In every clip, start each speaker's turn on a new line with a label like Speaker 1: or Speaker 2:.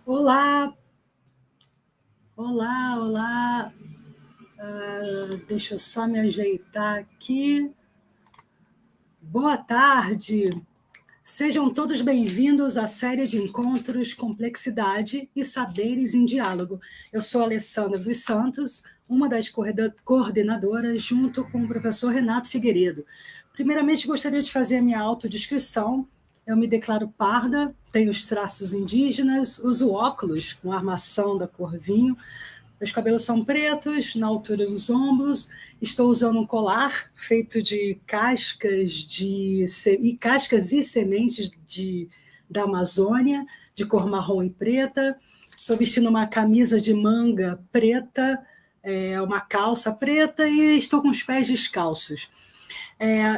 Speaker 1: Olá, olá, olá. Deixa eu só me ajeitar aqui. Boa tarde. Sejam todos bem-vindos à série de encontros Complexidade e Saberes em Diálogo. Eu sou Alessandra dos Santos, uma das coordenadoras, junto com o professor Renato Figueiredo. Primeiramente, gostaria de fazer a minha autodescrição. Eu me declaro parda, tenho os traços indígenas, uso óculos com armação da cor vinho. Meus cabelos são pretos, na altura dos ombros. Estou usando um colar feito de cascas e sementes da Amazônia, de cor marrom e preta. Estou vestindo uma camisa de manga preta, uma calça preta e estou com os pés descalços.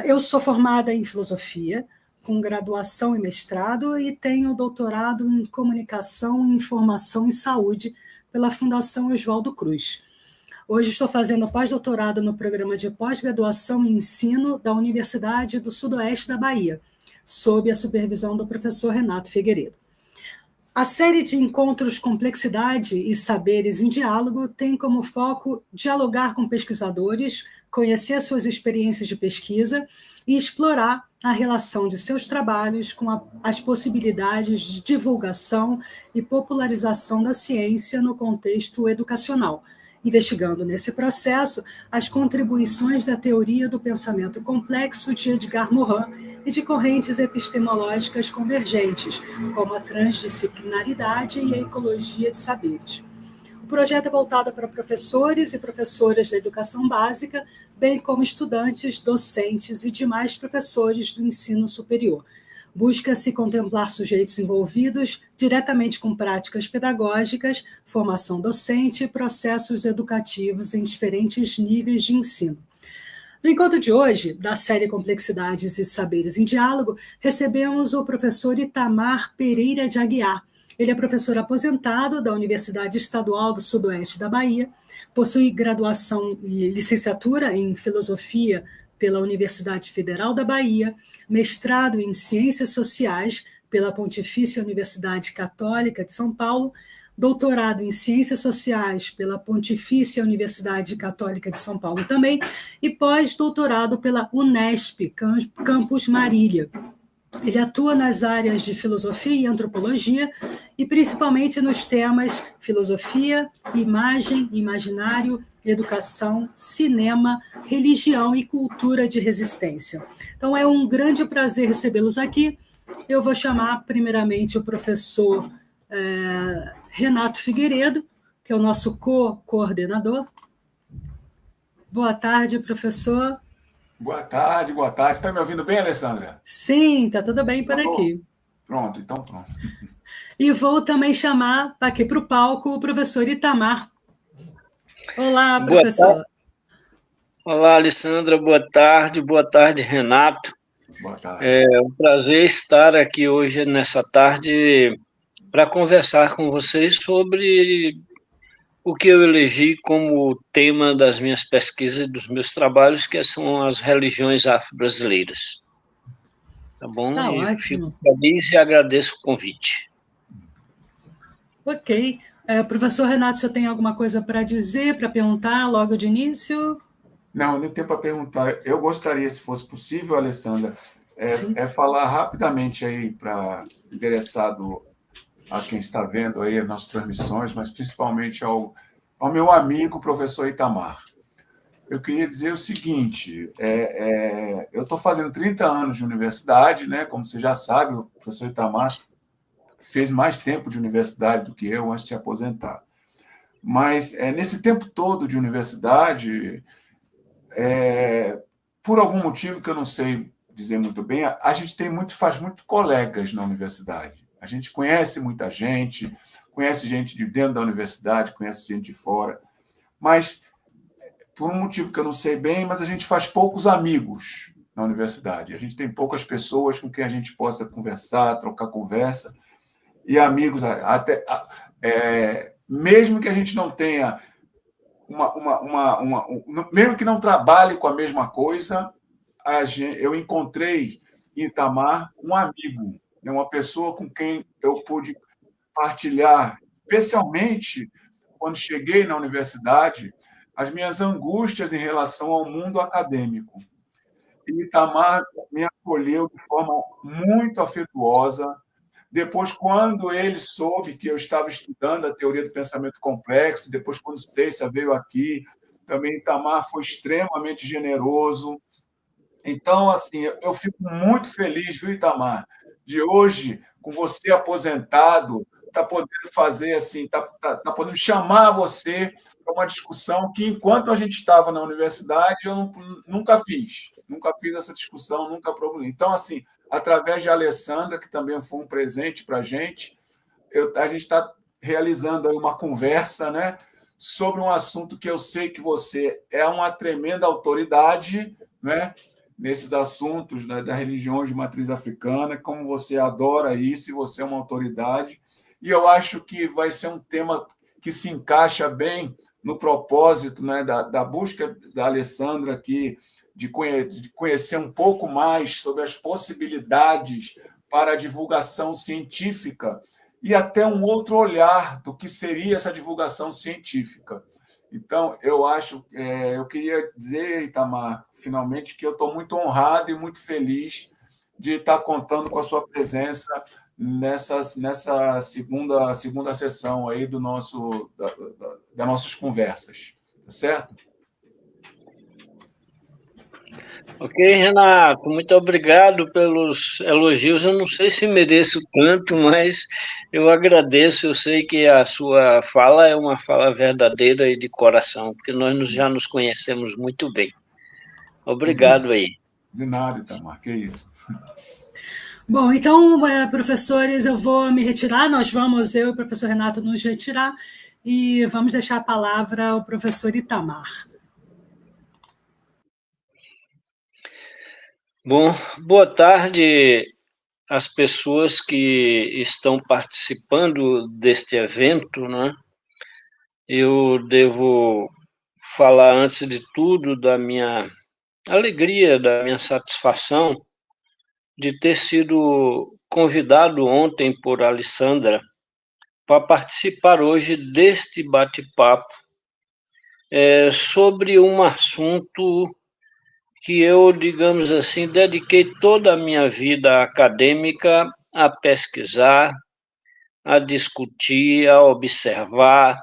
Speaker 1: Eu sou formada em filosofia, com graduação e mestrado, e tenho doutorado em comunicação, informação e saúde pela Fundação Oswaldo Cruz. Hoje estou fazendo pós-doutorado no programa de pós-graduação em ensino da Universidade do Sudoeste da Bahia, sob a supervisão do professor Renato Figueiredo. A série de encontros Complexidade e Saberes em Diálogo tem como foco dialogar com pesquisadores, conhecer suas experiências de pesquisa e explorar a relação de seus trabalhos com as possibilidades de divulgação e popularização da ciência no contexto educacional, investigando nesse processo as contribuições da teoria do pensamento complexo de Edgar Morin e de correntes epistemológicas convergentes, como a transdisciplinaridade e a ecologia de saberes. O projeto é voltado para professores e professoras da educação básica, bem como estudantes, docentes e demais professores do ensino superior. Busca-se contemplar sujeitos envolvidos diretamente com práticas pedagógicas, formação docente e processos educativos em diferentes níveis de ensino. No encontro de hoje, da série Complexidades e Saberes em Diálogo, recebemos o professor Itamar Pereira de Aguiar. Ele é professor aposentado da Universidade Estadual do Sudoeste da Bahia, possui graduação e licenciatura em Filosofia pela Universidade Federal da Bahia, mestrado em Ciências Sociais pela Pontifícia Universidade Católica de São Paulo, doutorado em Ciências Sociais pela Pontifícia Universidade Católica de São Paulo também, e pós-doutorado pela Unesp, Campus Marília. Ele atua nas áreas de filosofia e antropologia, e principalmente nos temas filosofia, imagem, imaginário, educação, cinema, religião e cultura de resistência. Então, é um grande prazer recebê-los aqui. Eu vou chamar, primeiramente, o professor Renato Figueiredo, que é o nosso coordenador. Boa tarde, professor.
Speaker 2: Boa tarde, boa tarde. Está me ouvindo bem, Alessandra?
Speaker 1: Sim, está tudo bem por aqui.
Speaker 2: Pronto, então pronto.
Speaker 1: E vou também chamar aqui para o palco o professor Itamar. Olá, professor.
Speaker 3: Olá, Alessandra, boa tarde, Renato.
Speaker 2: Boa tarde.
Speaker 3: É um prazer estar aqui hoje, nessa tarde, para conversar com vocês sobre o que eu elegi como tema das minhas pesquisas e dos meus trabalhos, que são as religiões afro-brasileiras. Tá bom?
Speaker 1: Tá
Speaker 3: e
Speaker 1: ótimo.
Speaker 3: Fico feliz e agradeço o convite.
Speaker 1: Ok. Professor Renato, você tem alguma coisa para dizer, para perguntar logo de início?
Speaker 2: Não tenho para perguntar. Eu gostaria, se fosse possível, Alessandra, falar rapidamente aí para interessado a quem está vendo aí as nossas transmissões, mas principalmente ao meu amigo, professor Itamar. Eu queria dizer o seguinte, eu estou fazendo 30 anos de universidade, né? Como você já sabe, o professor Itamar fez mais tempo de universidade do que eu antes de se aposentar. Mas, nesse tempo todo de universidade, por algum motivo que eu não sei dizer muito bem, a gente faz muito colegas na universidade. A gente conhece muita gente, conhece gente de dentro da universidade, conhece gente de fora, mas por um motivo que eu não sei bem, mas a gente faz poucos amigos na universidade. A gente tem poucas pessoas com quem a gente possa conversar, trocar conversa, e amigos, mesmo que a gente não tenha mesmo que não trabalhe com a mesma coisa, eu encontrei em Itamar um amigo, uma pessoa com quem eu pude partilhar, especialmente quando cheguei na universidade, as minhas angústias em relação ao mundo acadêmico. E Itamar me acolheu de forma muito afetuosa. Depois, quando ele soube que eu estava estudando a teoria do pensamento complexo, depois, quando Cécia veio aqui, também Itamar foi extremamente generoso. Então, assim, eu fico muito feliz, viu, Itamar, de hoje, com você aposentado, tá podendo fazer assim, tá podendo chamar você para uma discussão que, enquanto a gente estava na universidade, eu nunca fiz essa discussão, nunca procurei. Então, assim, através de Alessandra, que também foi um presente para a gente está realizando aí uma conversa, né, sobre um assunto que eu sei que você é uma tremenda autoridade, né, nesses assuntos das religiões de matriz africana, como você adora isso e você é uma autoridade. E eu acho que vai ser um tema que se encaixa bem no propósito, né, da busca da Alessandra aqui, de conhecer um pouco mais sobre as possibilidades para a divulgação científica e até um outro olhar do que seria essa divulgação científica. Então, eu queria dizer, Itamar, finalmente, que eu estou muito honrado e muito feliz de estar contando com a sua presença nessa segunda sessão aí das nossas conversas, tá certo?
Speaker 3: Ok, Renato, muito obrigado pelos elogios. Eu não sei se mereço tanto, mas eu agradeço. Eu sei que a sua fala é uma fala verdadeira e de coração, porque já nos conhecemos muito bem. Obrigado aí.
Speaker 2: De nada, Itamar, que isso.
Speaker 1: Bom, então, professores, eu vou me retirar. Eu e o professor Renato, nos retirar e vamos deixar a palavra ao professor Itamar.
Speaker 3: Bom, boa tarde às pessoas que estão participando deste evento, né? Eu devo falar, antes de tudo, da minha alegria, da minha satisfação de ter sido convidado ontem por Alessandra para participar hoje deste bate-papo sobre um assunto que eu, digamos assim, dediquei toda a minha vida acadêmica a pesquisar, a discutir, a observar,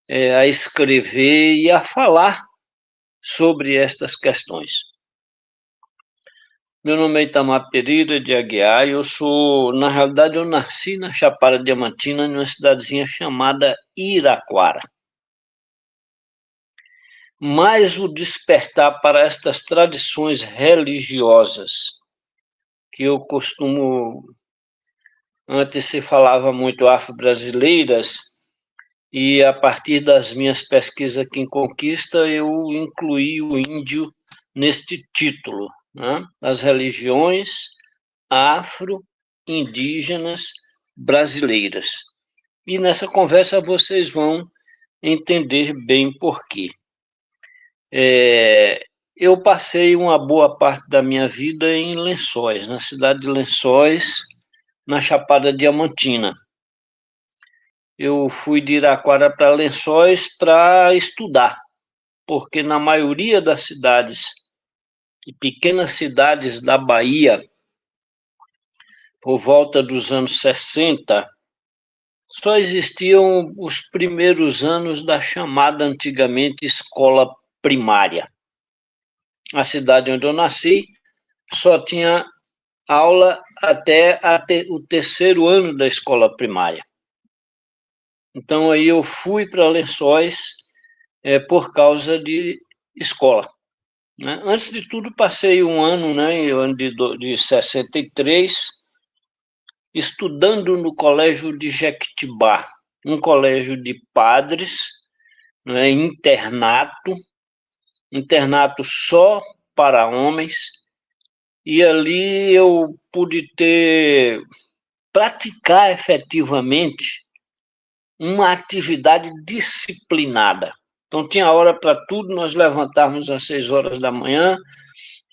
Speaker 3: a escrever e a falar sobre estas questões. Meu nome é Itamar Pereira de Aguiar, na realidade, eu nasci na Chapada Diamantina, numa cidadezinha chamada Iraquara. Mas o despertar para estas tradições religiosas, que eu costumo, antes se falava muito afro-brasileiras, e a partir das minhas pesquisas aqui em Conquista, eu incluí o índio neste título, né? As religiões afro-indígenas brasileiras. E nessa conversa vocês vão entender bem por quê. Eu passei uma boa parte da minha vida em Lençóis, na cidade de Lençóis, na Chapada Diamantina. Eu fui de Iraquara para Lençóis para estudar, porque na maioria das cidades e pequenas cidades da Bahia, por volta dos anos 60, só existiam os primeiros anos da chamada antigamente escola primária. A cidade onde eu nasci só tinha aula até o terceiro ano da escola primária. Então, aí eu fui para Lençóis por causa de escola. Né? Antes de tudo, passei um ano, né, de 63, estudando no Colégio de Jequitibá, um colégio de padres, né, internato só para homens, e ali eu pude praticar efetivamente uma atividade disciplinada. Então, tinha hora para tudo, nós levantávamos às 6 horas da manhã,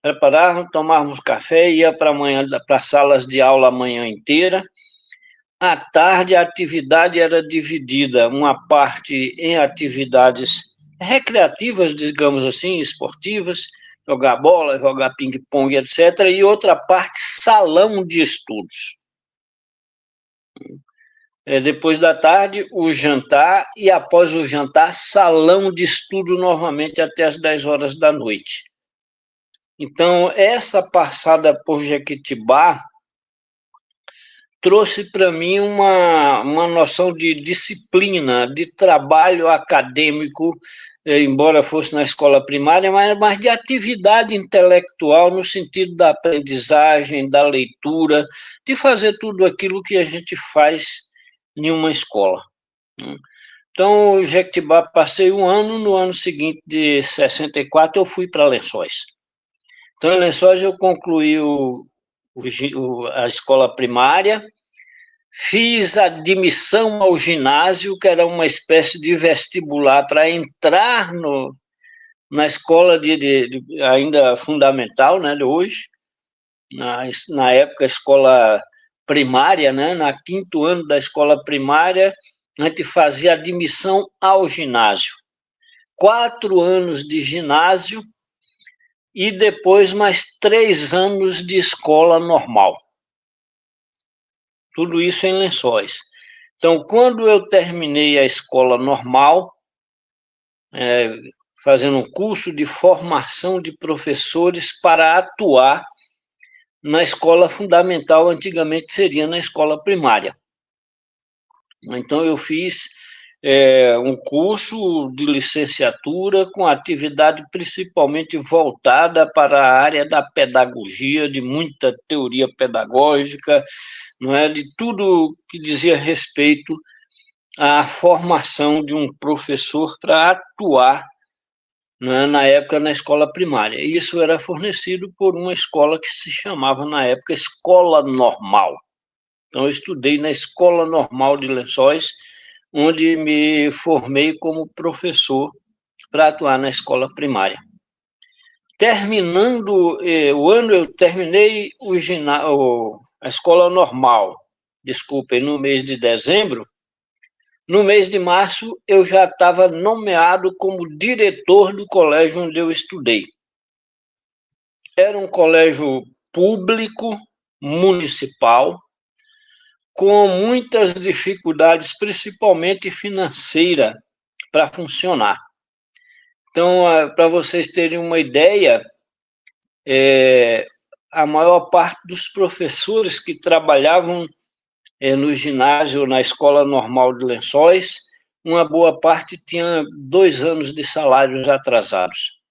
Speaker 3: preparávamos, tomávamos café, ia para salas de aula a manhã inteira, à tarde a atividade era dividida, uma parte em atividades recreativas, digamos assim, esportivas, jogar bola, jogar ping-pong, etc., e outra parte salão de estudos. Depois da tarde, o jantar, e após o jantar, salão de estudo novamente até as 10 horas da noite. Então, essa passada por Jequitibá trouxe para mim uma noção de disciplina, de trabalho acadêmico, embora fosse na escola primária, mas de atividade intelectual no sentido da aprendizagem, da leitura, de fazer tudo aquilo que a gente faz em uma escola. Então, Jequitibá, passei um ano, no ano seguinte, de 64, eu fui para Lençóis. Então, em Lençóis, eu concluí a escola primária, fiz admissão ao ginásio, que era uma espécie de vestibular para entrar na escola ainda fundamental, né, de hoje, na época, escola primária, né, na quinto ano da escola primária, a gente fazia admissão ao ginásio. 4 anos de ginásio e depois mais 3 anos de escola normal. Tudo isso em Lençóis. Então, quando eu terminei a escola normal, fazendo um curso de formação de professores para atuar na escola fundamental, antigamente seria na escola primária. Então, eu fiz um curso de licenciatura com atividade principalmente voltada para a área da pedagogia, de muita teoria pedagógica, não é, de tudo que dizia respeito à formação de um professor para atuar, né, na época na escola primária. E isso era fornecido por uma escola que se chamava na época Escola Normal. Então eu estudei na Escola Normal de Lençóis, onde me formei como professor para atuar na escola primária. Terminando o ano, eu terminei a escola normal, desculpem, no mês de dezembro. No mês de março, eu já estava nomeado como diretor do colégio onde eu estudei. Era um colégio público, municipal, com muitas dificuldades, principalmente financeira, para funcionar. Então, para vocês terem uma ideia, a maior parte dos professores que trabalhavam no ginásio, na Escola Normal de Lençóis, uma boa parte tinha 2 anos de salários atrasados,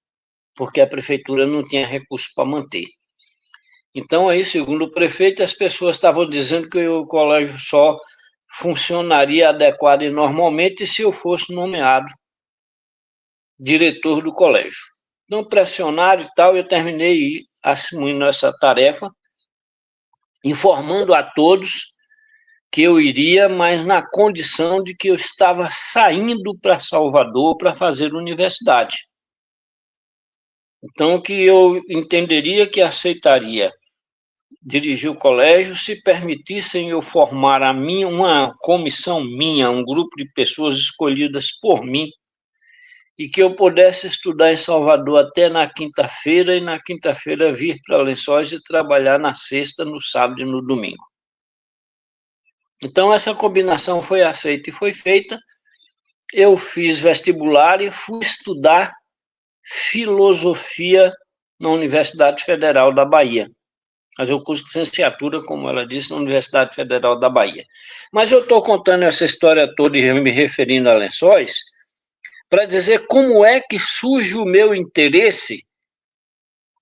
Speaker 3: porque a prefeitura não tinha recurso para manter. Então, aí, segundo o prefeito, as pessoas estavam dizendo que o colégio só funcionaria adequado e normalmente se eu fosse nomeado diretor do colégio. Então, pressionaram e tal, eu terminei assumindo essa tarefa, informando a todos que eu iria, mas na condição de que eu estava saindo para Salvador para fazer universidade. Então, que eu entenderia que aceitaria dirigir o colégio se permitissem eu formar uma comissão minha, um grupo de pessoas escolhidas por mim, e que eu pudesse estudar em Salvador até na quinta-feira, e na quinta-feira vir para Lençóis e trabalhar na sexta, no sábado e no domingo. Então, essa combinação foi aceita e foi feita. Eu fiz vestibular e fui estudar filosofia na Universidade Federal da Bahia. Fazer o curso de licenciatura, como ela disse, na Universidade Federal da Bahia. Mas eu estou contando essa história toda e me referindo a Lençóis para dizer como é que surge o meu interesse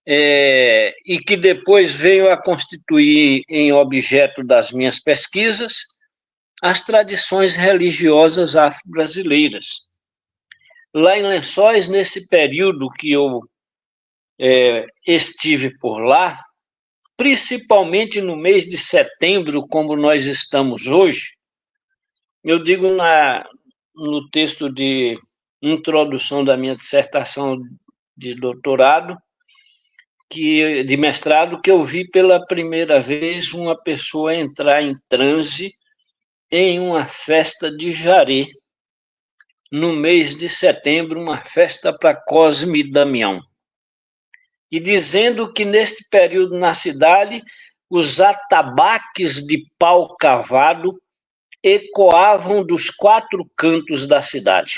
Speaker 3: e que depois veio a constituir em objeto das minhas pesquisas as tradições religiosas afro-brasileiras. Lá em Lençóis, nesse período que eu estive por lá, principalmente no mês de setembro, como nós estamos hoje, eu digo no texto de introdução da minha dissertação de doutorado, de mestrado, que eu vi pela primeira vez uma pessoa entrar em transe em uma festa de Jaré, no mês de setembro, uma festa para Cosme e Damião. E dizendo que neste período na cidade, os atabaques de pau cavado ecoavam dos 4 cantos da cidade.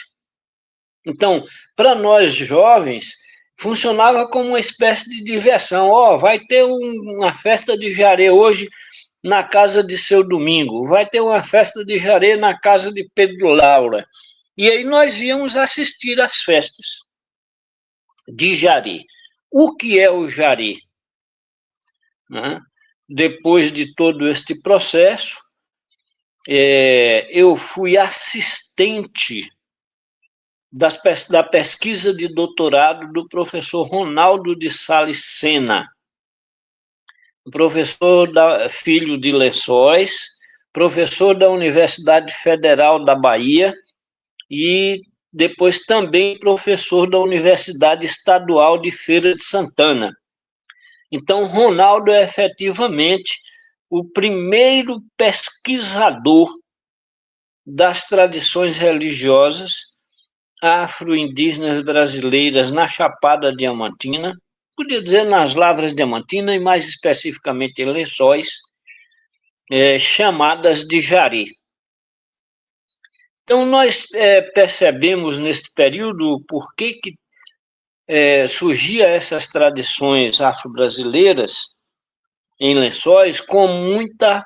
Speaker 3: Então, para nós jovens, funcionava como uma espécie de diversão. Vai ter uma festa de Jaré hoje na casa de seu Domingo, vai ter uma festa de Jaré na casa de Pedro Laura. E aí nós íamos assistir às festas de Jaré. O que é o Jaré? Né? Depois de todo este processo, eu fui assistente da pesquisa de doutorado do professor Ronaldo de Sales Sena, professor filho de Lençóis, professor da Universidade Federal da Bahia e depois também professor da Universidade Estadual de Feira de Santana. Então, Ronaldo é efetivamente o primeiro pesquisador das tradições religiosas afro-indígenas brasileiras na Chapada Diamantina, podia dizer nas Lavras Diamantina e mais especificamente em Lençóis, chamadas de Jaré. Então, nós percebemos neste período por que surgiam essas tradições afro-brasileiras em Lençóis com muita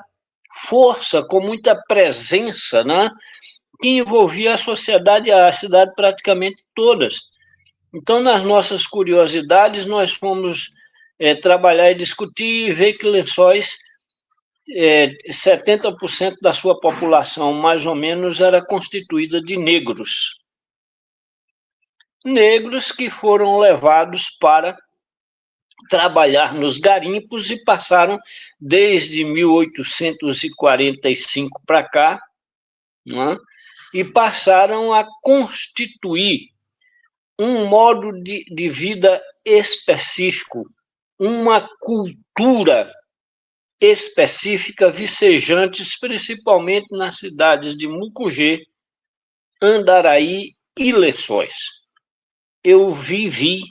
Speaker 3: força, com muita presença, né? Que envolvia a sociedade, a cidade praticamente todas. Então, nas nossas curiosidades, nós fomos trabalhar e discutir e ver que Lençóis, 70% da sua população, mais ou menos, era constituída de negros. Negros que foram levados para trabalhar nos garimpos e passaram, desde 1845 para cá, né, e passaram a constituir um modo de vida específico, uma cultura específica, vicejantes, principalmente nas cidades de Mucugê, Andaraí e Lençóis. Eu vivi,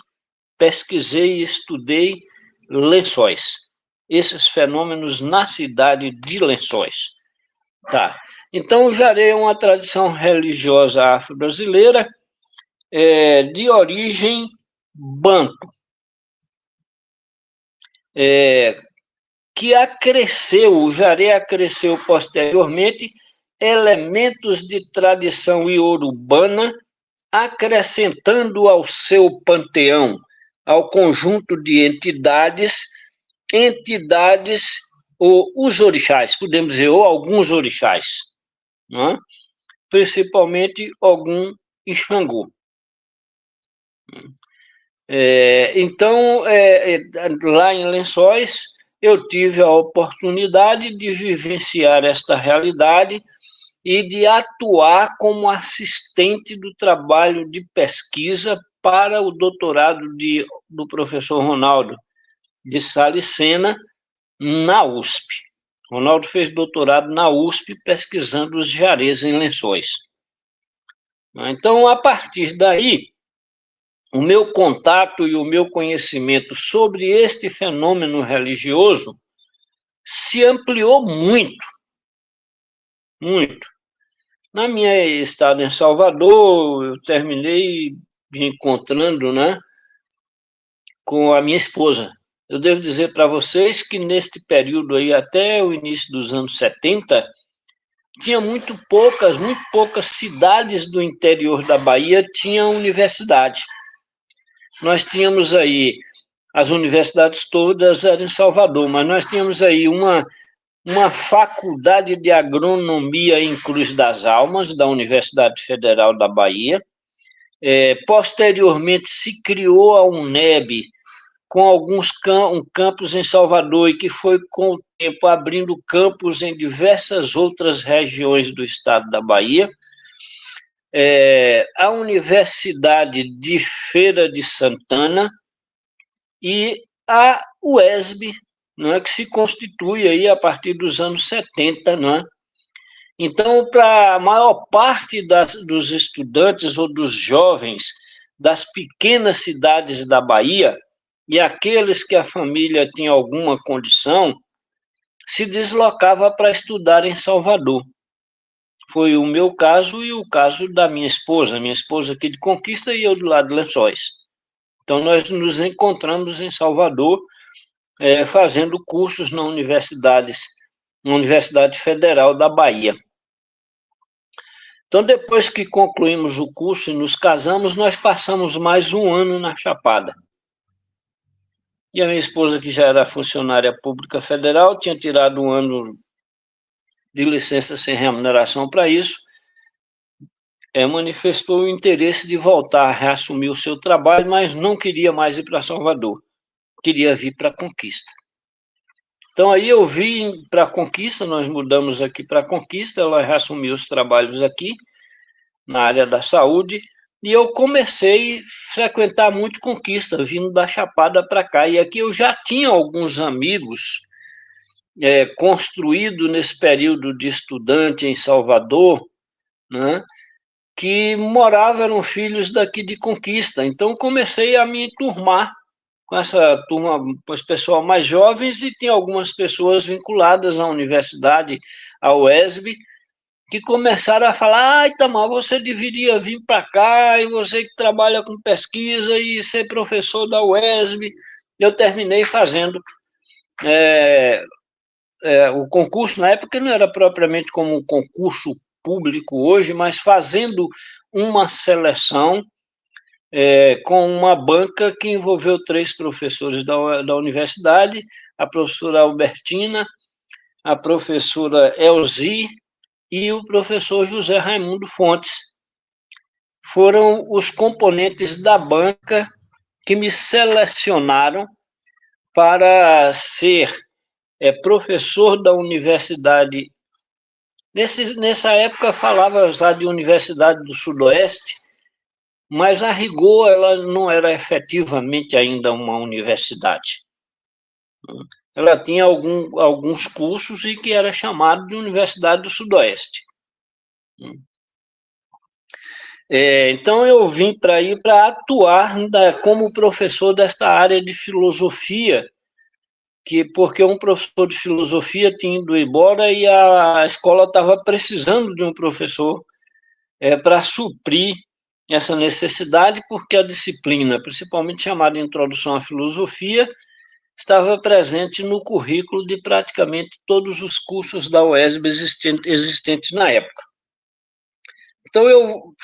Speaker 3: pesquisei e estudei Lençóis, esses fenômenos na cidade de Lençóis. Tá. Então, o Jaré é uma tradição religiosa afro-brasileira de origem banto, que o Jaré acresceu posteriormente elementos de tradição iorubana, acrescentando ao seu panteão, ao conjunto de entidades, ou os orixás, podemos dizer, ou alguns orixás, né? Principalmente Ogum e Xangô. Então, lá em Lençóis, eu tive a oportunidade de vivenciar esta realidade e de atuar como assistente do trabalho de pesquisa para o doutorado do professor Ronaldo de Sales Sena, na USP. Ronaldo fez doutorado na USP pesquisando os jarés em Lençóis. Então, a partir daí, o meu contato e o meu conhecimento sobre este fenômeno religioso se ampliou muito, muito. Na minha estada em Salvador, eu terminei me encontrando, né, com a minha esposa. Eu devo dizer para vocês que neste período aí, até o início dos anos 70, tinha muito poucas cidades do interior da Bahia tinham universidade. Nós tínhamos aí, as universidades todas eram em Salvador, mas nós tínhamos aí uma faculdade de agronomia em Cruz das Almas, da Universidade Federal da Bahia. Posteriormente se criou a UNEB, com um campus em Salvador, e que foi, com o tempo, abrindo campus em diversas outras regiões do estado da Bahia. A Universidade de Feira de Santana e a UESB, não é, que se constitui aí a partir dos anos 70, não é, Então, para a maior parte dos estudantes ou dos jovens das pequenas cidades da Bahia, e aqueles que a família tinha alguma condição, se deslocava para estudar em Salvador. Foi o meu caso e o caso da minha esposa aqui de Conquista e eu do lado de Lençóis. Então, nós nos encontramos em Salvador, fazendo cursos na Universidade Federal da Bahia. Então, depois que concluímos o curso e nos casamos, nós passamos mais um ano na Chapada. E a minha esposa, que já era funcionária pública federal, tinha tirado um ano de licença sem remuneração para isso, manifestou o interesse de voltar a reassumir o seu trabalho, mas não queria mais ir para Salvador, queria vir para Conquista. Então, aí eu vim para Conquista, nós mudamos aqui para Conquista, ela reassumiu os trabalhos aqui, na área da saúde, e eu comecei a frequentar muito Conquista, vindo da Chapada para cá. E aqui eu já tinha alguns amigos construídos nesse período de estudante em Salvador, né, que moravam, eram filhos daqui de Conquista. Então, comecei a me enturmar com essa turma, com os pessoal mais jovens, e tem algumas pessoas vinculadas à universidade, à UESB, que começaram a falar: Itamar, você deveria vir para cá, e você que trabalha com pesquisa e ser professor da UESB. Eu terminei fazendo o concurso, na época não era propriamente como um concurso público hoje, mas fazendo uma seleção com uma banca que envolveu 3 professores da universidade, a professora Albertina, a professora Elzi e o professor José Raimundo Fontes. Foram os componentes da banca que me selecionaram para ser professor da universidade. Nessa época falava já de Universidade do Sudoeste, mas a rigor ela não era efetivamente ainda uma universidade. Ela tinha alguns cursos e que era chamado de Universidade do Sudoeste. Então, eu vim para aí para atuar como professor desta área de filosofia, porque um professor de filosofia tinha ido embora e a escola estava precisando de um professor para suprir essa necessidade, porque a disciplina, principalmente chamada Introdução à Filosofia, estava presente no currículo de praticamente todos os cursos da UESB existentes na época. Então, eu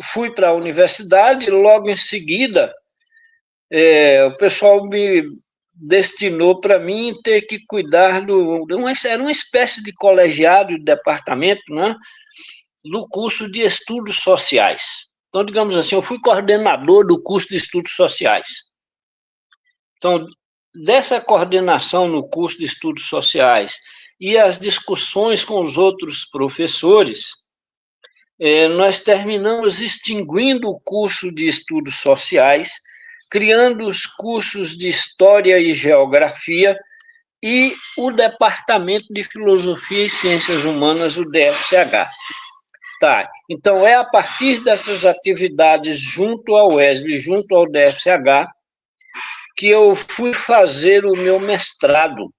Speaker 3: fui para a universidade, logo em seguida, o pessoal me destinou para mim ter que cuidar era uma espécie de colegiado de departamento, né, do curso de Estudos Sociais. Então, digamos assim, eu fui coordenador do curso de Estudos Sociais. Então, dessa coordenação no curso de Estudos Sociais e as discussões com os outros professores, nós terminamos extinguindo o curso de Estudos Sociais, criando os cursos de História e Geografia e o Departamento de Filosofia e Ciências Humanas, o DFCH. Tá, então, a partir dessas atividades junto ao UESB, junto ao DFCH, que eu fui fazer o meu mestrado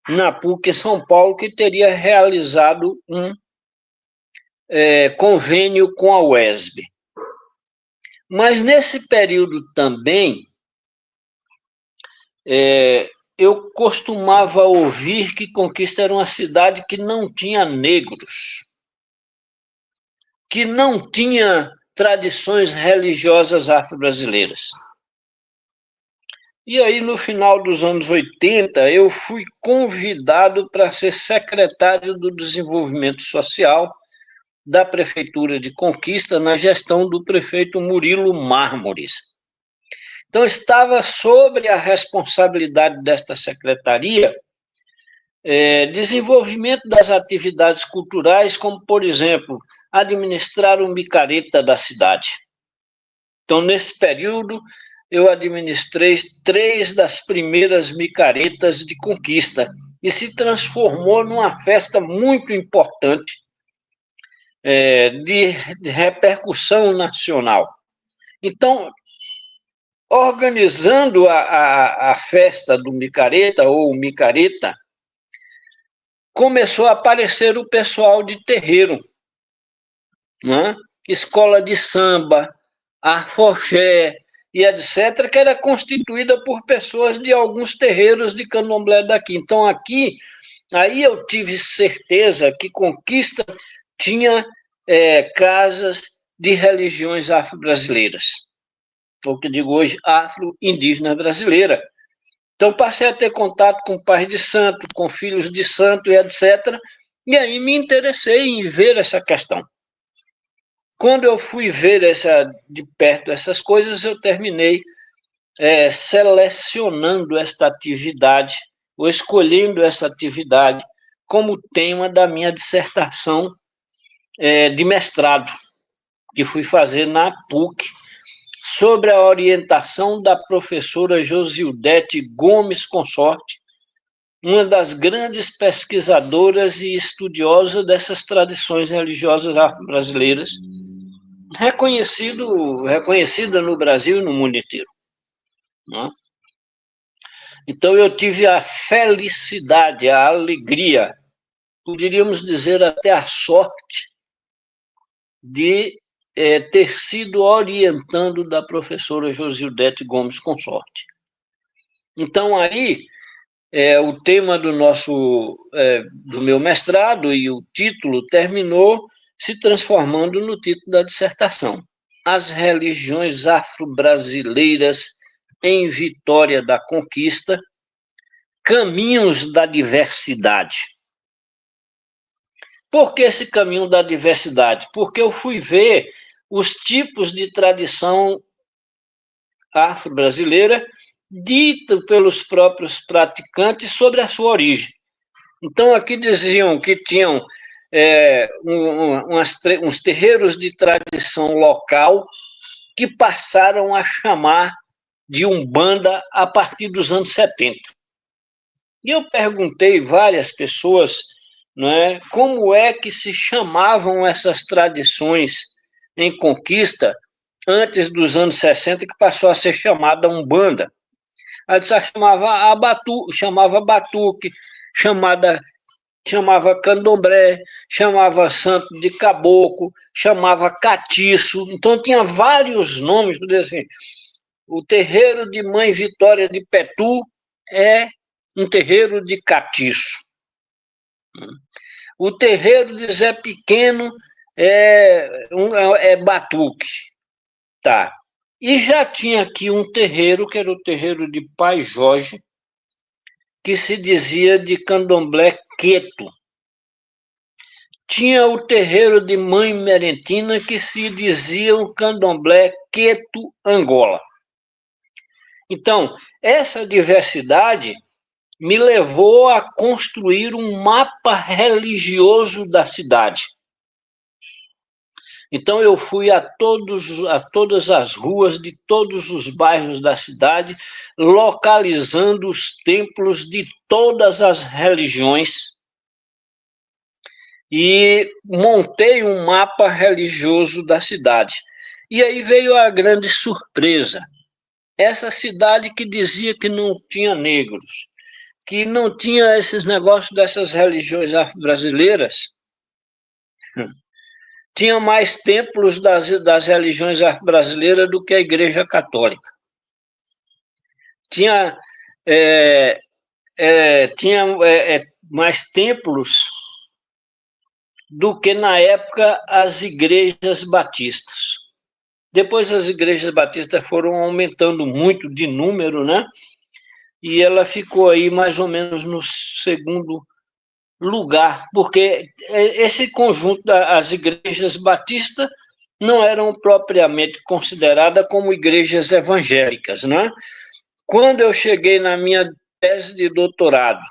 Speaker 3: na PUC em São Paulo, que teria realizado um convênio com a UESB. Mas, nesse período também, eu costumava ouvir que Conquista era uma cidade que não tinha negros, que não tinha tradições religiosas afro-brasileiras. E aí, no final dos anos 80, eu fui convidado para ser secretário do Desenvolvimento Social da Prefeitura de Conquista, na gestão do prefeito Murilo Mármores. Então, estava sobre a responsabilidade desta secretaria desenvolvimento das atividades culturais, como, por exemplo, administrar o micareta da cidade. Então, nesse período, eu administrei 3 das primeiras micaretas de Conquista, e se transformou numa festa muito importante de repercussão nacional. Então, organizando a festa do micareta, ou micareta, começou a aparecer o pessoal de terreiro, né? Escola de samba, afoxé e etc., que era constituída por pessoas de alguns terreiros de candomblé daqui. Então, aí eu tive certeza que Conquista tinha casas de religiões afro-brasileiras, ou que eu digo hoje, afro-indígena brasileira. Então, passei a ter contato com pais de santo, com filhos de santo e etc., e aí me interessei em ver essa questão. Quando eu fui ver de perto essas coisas, eu terminei selecionando esta atividade, ou escolhendo essa atividade como tema da minha dissertação de mestrado, que fui fazer na PUC, sobre a orientação da professora Josildete Gomes Consorte, uma das grandes pesquisadoras e estudiosas dessas tradições religiosas afro-brasileiras, reconhecida no Brasil e no mundo inteiro. Né? Então, eu tive a felicidade, a alegria, poderíamos dizer até a sorte, de ter sido orientando da professora Josildete Gomes Consorte. Então, aí, o tema do meu mestrado e o título terminou se transformando no título da dissertação: As religiões afro-brasileiras em Vitória da Conquista, caminhos da diversidade. Por que esse caminho da diversidade? Porque eu fui ver os tipos de tradição afro-brasileira dito pelos próprios praticantes sobre a sua origem. Então, aqui diziam que tinham uns terreiros de tradição local que passaram a chamar de Umbanda a partir dos anos 70. E eu perguntei a várias pessoas, né, como é que se chamavam essas tradições em Conquista antes dos anos 60, que passou a ser chamada Umbanda. Aí chamava batuque, chamava candomblé, chamava santo de caboclo, chamava catiço. Então, tinha vários nomes, por exemplo, assim, o terreiro de Mãe Vitória de Petu é um terreiro de catiço. O terreiro de Zé Pequeno é batuque. Tá. E já tinha aqui um terreiro, que era o terreiro de Pai Jorge, que se dizia de candomblé queto. Tinha o terreiro de Mãe Merentina, que se dizia o candomblé queto Angola. Então, essa diversidade me levou a construir um mapa religioso da cidade. Então, eu fui a todas as ruas de todos os bairros da cidade, localizando os templos de todas as religiões e montei um mapa religioso da cidade. E aí veio a grande surpresa. Essa cidade que dizia que não tinha negros, que não tinha esses negócios dessas religiões afro-brasileiras, tinha mais templos das religiões afro-brasileiras do que a Igreja Católica. Tinha mais templos do que, na época, as igrejas batistas. Depois, as igrejas batistas foram aumentando muito de número, né? E ela ficou aí mais ou menos no segundo lugar, porque esse conjunto das igrejas batistas não eram propriamente consideradas como igrejas evangélicas, né? Quando eu cheguei na minha tese de doutorado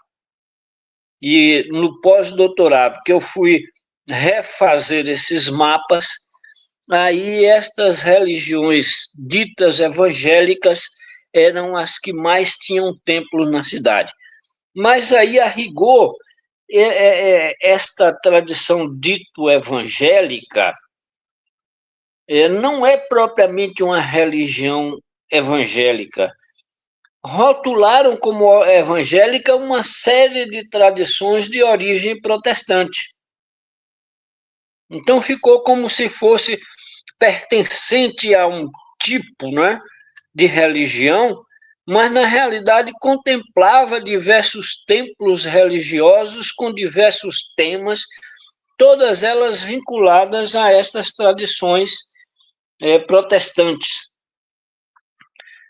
Speaker 3: e no pós-doutorado, que eu fui refazer esses mapas, aí estas religiões ditas evangélicas eram as que mais tinham templos na cidade. Mas aí, a rigor, esta tradição dito evangélica não é propriamente uma religião evangélica. Rotularam como evangélica uma série de tradições de origem protestante. Então ficou como se fosse pertencente a um tipo, né, de religião, mas na realidade contemplava diversos templos religiosos com diversos temas, todas elas vinculadas a estas tradições protestantes,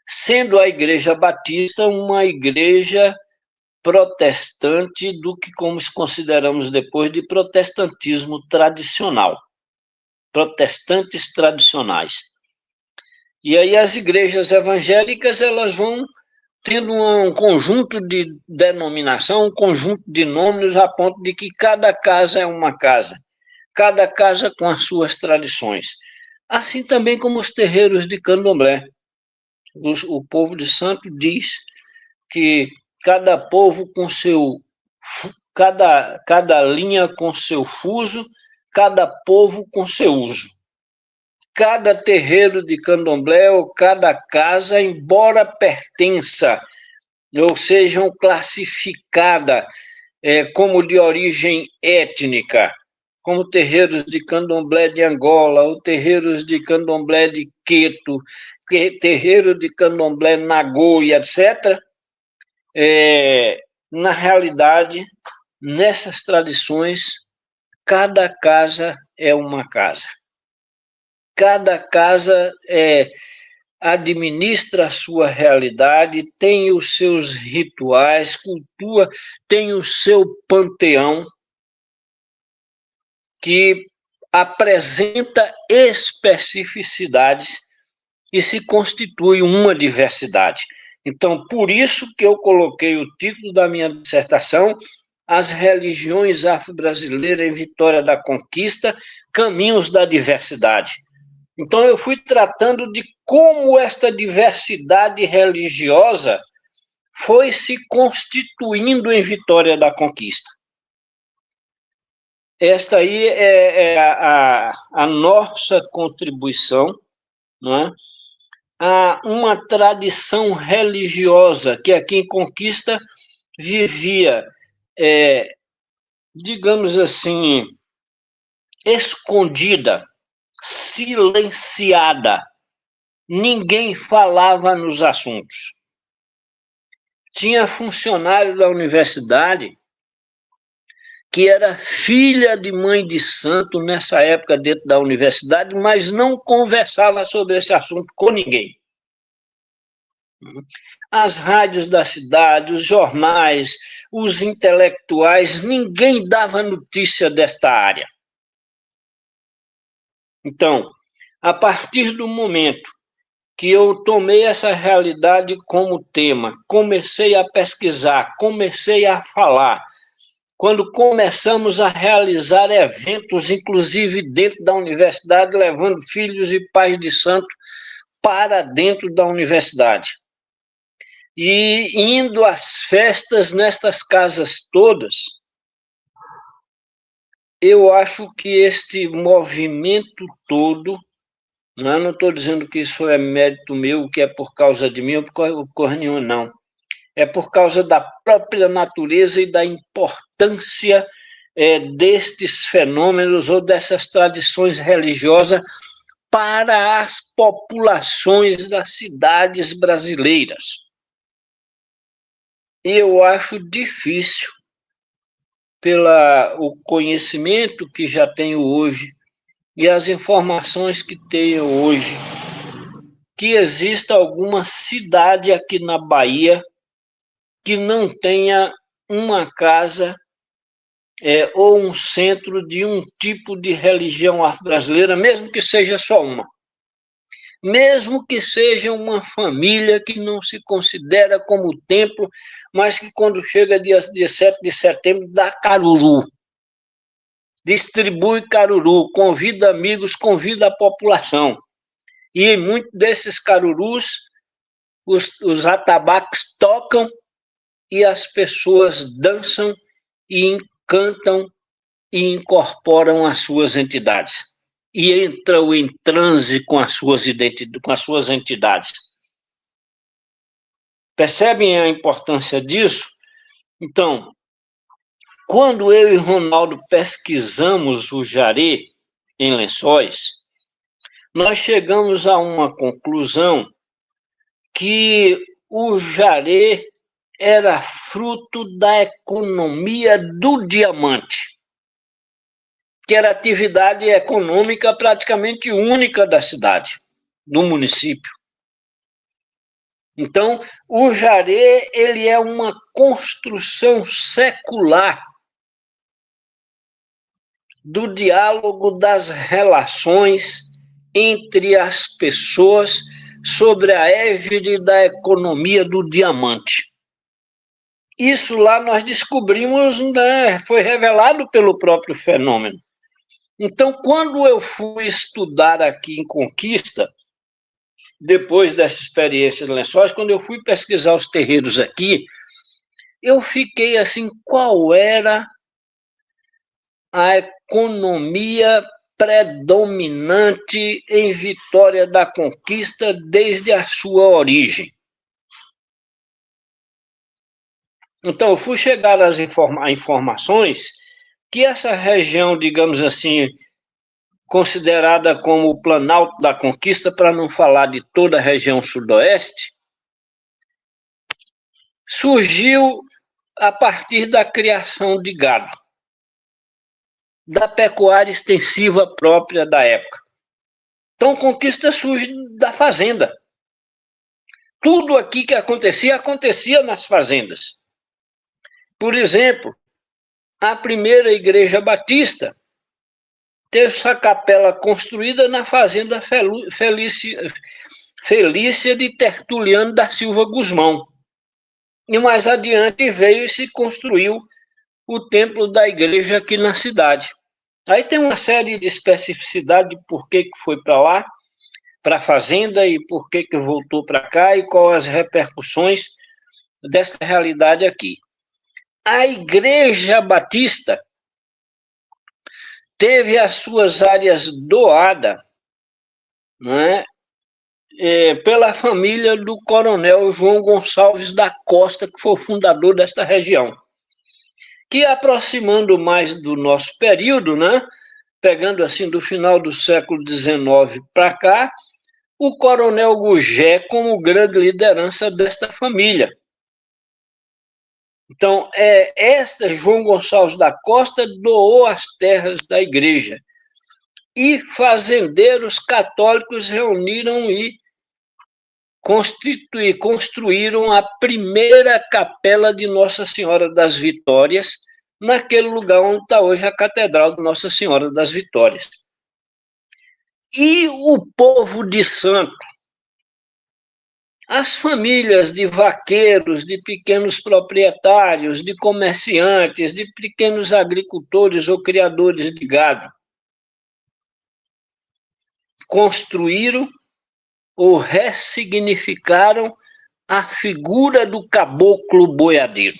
Speaker 3: sendo a Igreja Batista uma igreja protestante do que como consideramos depois de protestantismo tradicional, protestantes tradicionais. E aí as igrejas evangélicas, elas vão tendo um conjunto de denominação, um conjunto de nomes, a ponto de que cada casa é uma casa, cada casa com as suas tradições. Assim também como os terreiros de candomblé. O povo de santo diz que cada povo com seu... Cada linha com seu fuso, cada povo com seu uso. Cada terreiro de candomblé ou cada casa, embora pertença ou sejam classificada como de origem étnica, como terreiros de candomblé de Angola, ou terreiros de candomblé de Queto, terreiro de candomblé Nagoya, etc., na realidade, nessas tradições, cada casa é uma casa. Cada casa administra a sua realidade, tem os seus rituais, cultua, tem o seu panteão, que apresenta especificidades e se constitui uma diversidade. Então, por isso que eu coloquei o título da minha dissertação, As Religiões Afro-Brasileiras em Vitória da Conquista, Caminhos da Diversidade. Então, eu fui tratando de como esta diversidade religiosa foi se constituindo em Vitória da Conquista. Esta aí é a nossa contribuição, não é? A uma tradição religiosa que aqui em Conquista vivia, digamos assim, escondida, silenciada. Ninguém falava nos assuntos. Tinha funcionário da universidade que era filha de mãe de santo nessa época dentro da universidade, mas não conversava sobre esse assunto com ninguém. As rádios da cidade, os jornais, os intelectuais, ninguém dava notícia desta área. Então, a partir do momento que eu tomei essa realidade como tema, comecei a pesquisar, comecei a falar, quando começamos a realizar eventos, inclusive dentro da universidade, levando filhos e pais de santo para dentro da universidade. E indo às festas nestas casas todas, eu acho que este movimento todo, não estou dizendo que isso é mérito meu, que é por causa de mim, ou por causa nenhuma, não. É por causa da própria natureza e da importância destes fenômenos ou dessas tradições religiosas para as populações das cidades brasileiras. Eu acho difícil, pelo conhecimento que já tenho hoje e as informações que tenho hoje, que exista alguma cidade aqui na Bahia que não tenha uma casa ou um centro de um tipo de religião afro-brasileira, mesmo que seja só uma. Mesmo que seja uma família que não se considera como templo, mas que quando chega dia 17 de setembro dá caruru. Distribui caruru, convida amigos, convida a população. E em muitos desses carurus, os atabaques tocam e as pessoas dançam e encantam e incorporam as suas entidades e entram em transe com as suas entidades. Percebem a importância disso? Então, quando eu e Ronaldo pesquisamos o jaré em Lençóis, nós chegamos a uma conclusão que o jaré era fruto da economia do diamante, que era atividade econômica praticamente única da cidade, do município. Então, o jaré, ele é uma construção secular do diálogo das relações entre as pessoas sobre a égide da economia do diamante. Isso lá nós descobrimos, né, foi revelado pelo próprio fenômeno. Então, quando eu fui estudar aqui em Conquista, depois dessa experiência de Lençóis, quando eu fui pesquisar os terreiros aqui, eu fiquei assim, qual era a economia predominante em Vitória da Conquista desde a sua origem. Então, eu fui chegar às informações que essa região, digamos assim, considerada como o Planalto da Conquista, para não falar de toda a região sudoeste, surgiu a partir da criação de gado, da pecuária extensiva própria da época. Então, Conquista surge da fazenda. Tudo aqui que acontecia nas fazendas. Por exemplo, a primeira igreja batista teve sua capela construída na fazenda Felícia de Tertuliano da Silva Guzmão. E mais adiante veio e se construiu o templo da igreja aqui na cidade. Aí tem uma série de especificidades de por que foi para lá, para a fazenda, e por que voltou para cá, e quais as repercussões dessa realidade aqui. A Igreja Batista teve as suas áreas doadas, né, pela família do coronel João Gonçalves da Costa, que foi o fundador desta região. Que, aproximando mais do nosso período, né, pegando assim do final do século XIX para cá, o coronel Gugé como grande liderança desta família. Então, João Gonçalves da Costa doou as terras da igreja. E fazendeiros católicos reuniram e construíram a primeira capela de Nossa Senhora das Vitórias, naquele lugar onde está hoje a Catedral de Nossa Senhora das Vitórias. E o povo de Santo, as famílias de vaqueiros, de pequenos proprietários, de comerciantes, de pequenos agricultores ou criadores de gado, construíram ou ressignificaram a figura do caboclo boiadeiro.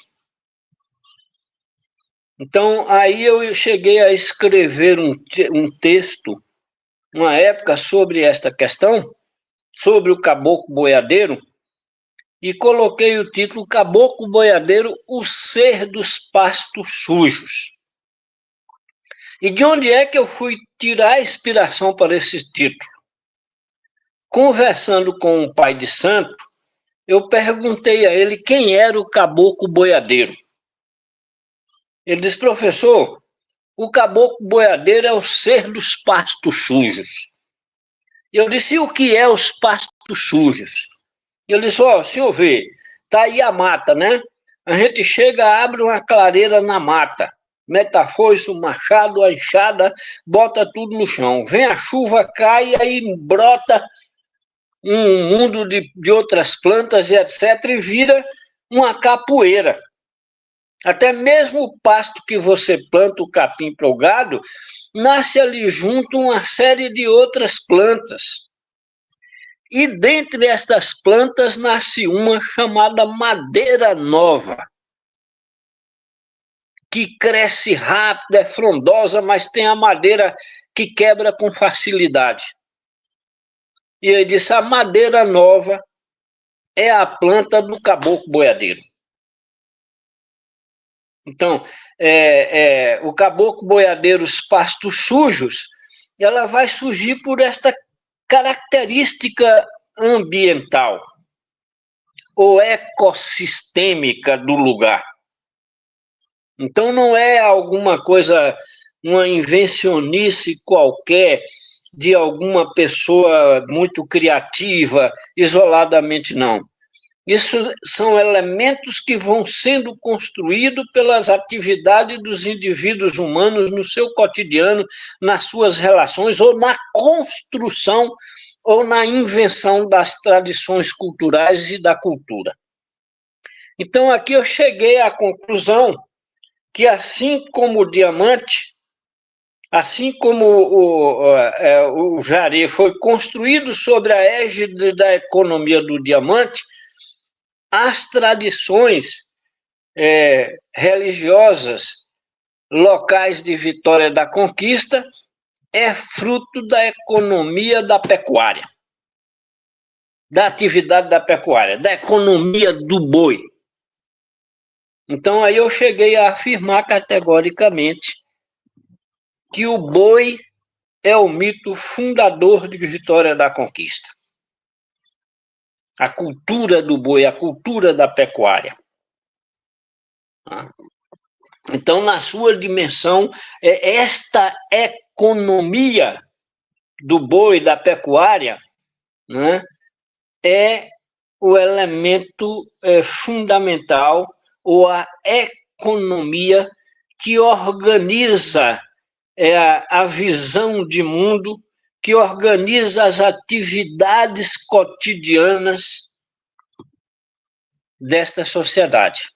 Speaker 3: Então, aí eu cheguei a escrever um texto, uma época, sobre esta questão, sobre o caboclo boiadeiro, e coloquei o título Caboclo Boiadeiro, o ser dos pastos sujos. E de onde é que eu fui tirar a inspiração para esse título? Conversando com o pai de santo, eu perguntei a ele quem era o caboclo boiadeiro. Ele disse: professor, o caboclo boiadeiro é o ser dos pastos sujos. Eu disse: e o que é os pastos sujos? Ele disse: ó, o senhor vê, tá aí a mata, né? A gente chega, abre uma clareira na mata, mete a foice, o machado, a enxada, bota tudo no chão. Vem a chuva, cai, aí brota um mundo de outras plantas e etc., e vira uma capoeira. Até mesmo o pasto que você planta, o capim para o gado, nasce ali junto uma série de outras plantas. E dentre estas plantas nasce uma chamada madeira nova. que cresce rápido, é frondosa, mas tem a madeira que quebra com facilidade. E ele disse, a madeira nova é a planta do caboclo boiadeiro. Então, o caboclo boiadeiro, os pastos sujos, ela vai surgir por esta característica ambiental ou ecossistêmica do lugar. Então, não é alguma coisa, uma invencionice qualquer de alguma pessoa muito criativa, isoladamente, não. Isso são elementos que vão sendo construídos pelas atividades dos indivíduos humanos no seu cotidiano, nas suas relações, ou na construção ou na invenção das tradições culturais e da cultura. Então, aqui eu cheguei à conclusão que, assim como o diamante, assim como o jaré foi construído sobre a égide da economia do diamante, as tradições religiosas locais de Vitória da Conquista é fruto da economia da pecuária, da atividade da pecuária, da economia do boi. Então, aí eu cheguei a afirmar categoricamente que o boi é o mito fundador de Vitória da Conquista. A cultura do boi, a cultura da pecuária. Então, na sua dimensão, esta economia do boi, da pecuária, né, é o elemento fundamental, ou a economia que organiza a visão de mundo, que organiza as atividades cotidianas desta sociedade.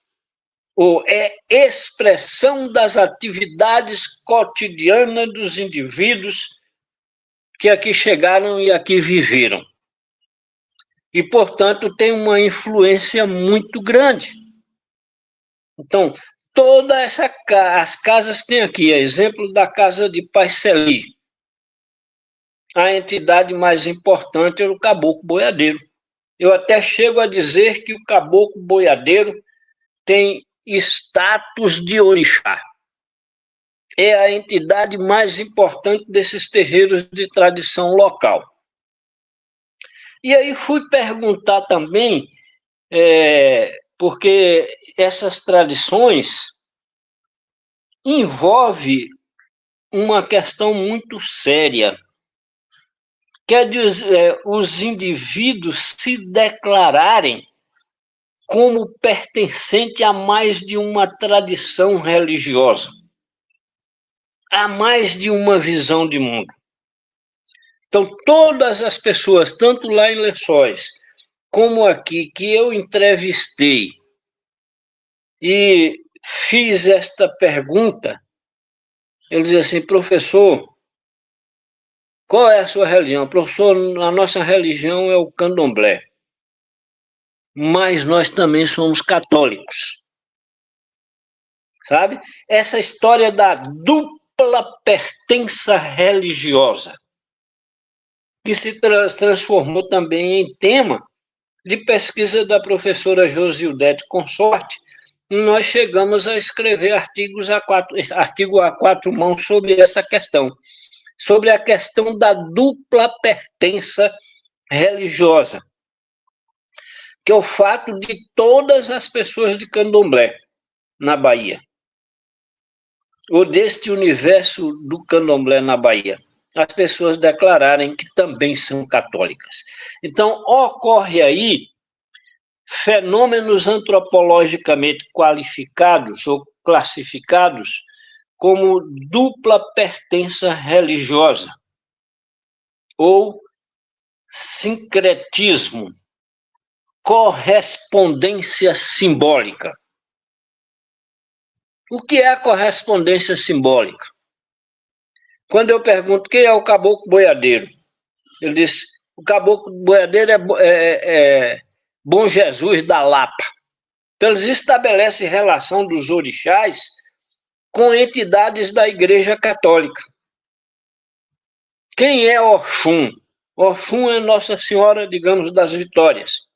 Speaker 3: Ou é expressão das atividades cotidianas dos indivíduos que aqui chegaram e aqui viveram. E, portanto, tem uma influência muito grande. Então, as casas tem aqui, exemplo da casa de Pai Celi. A entidade mais importante era o caboclo boiadeiro. Eu até chego a dizer que o caboclo boiadeiro tem status de orixá. É a entidade mais importante desses terreiros de tradição local. E aí fui perguntar também, porque essas tradições envolvem uma questão muito séria, que é os indivíduos se declararem como pertencente a mais de uma tradição religiosa, a mais de uma visão de mundo. Então, todas as pessoas, tanto lá em Lençóis, como aqui, que eu entrevistei e fiz esta pergunta, ele dizia assim, professor, qual é a sua religião? Professor, a nossa religião é o candomblé, mas nós também somos católicos. Sabe? Essa história da dupla pertença religiosa, que se transformou também em tema de pesquisa da professora Josildete Consorte, e nós chegamos a escrever artigo a quatro mãos sobre essa questão, sobre a questão da dupla pertença religiosa, que é o fato de todas as pessoas de candomblé na Bahia, ou deste universo do candomblé na Bahia, as pessoas declararem que também são católicas. Então, ocorre aí fenômenos antropologicamente qualificados ou classificados como dupla pertença religiosa ou sincretismo, correspondência simbólica. O que é a correspondência simbólica? Quando eu pergunto quem é o caboclo boiadeiro, ele diz, o caboclo boiadeiro é Bom Jesus da Lapa. Então, eles estabelecem relação dos orixás com entidades da Igreja Católica. Quem é Oxum? Oxum é Nossa Senhora, digamos, das Vitórias.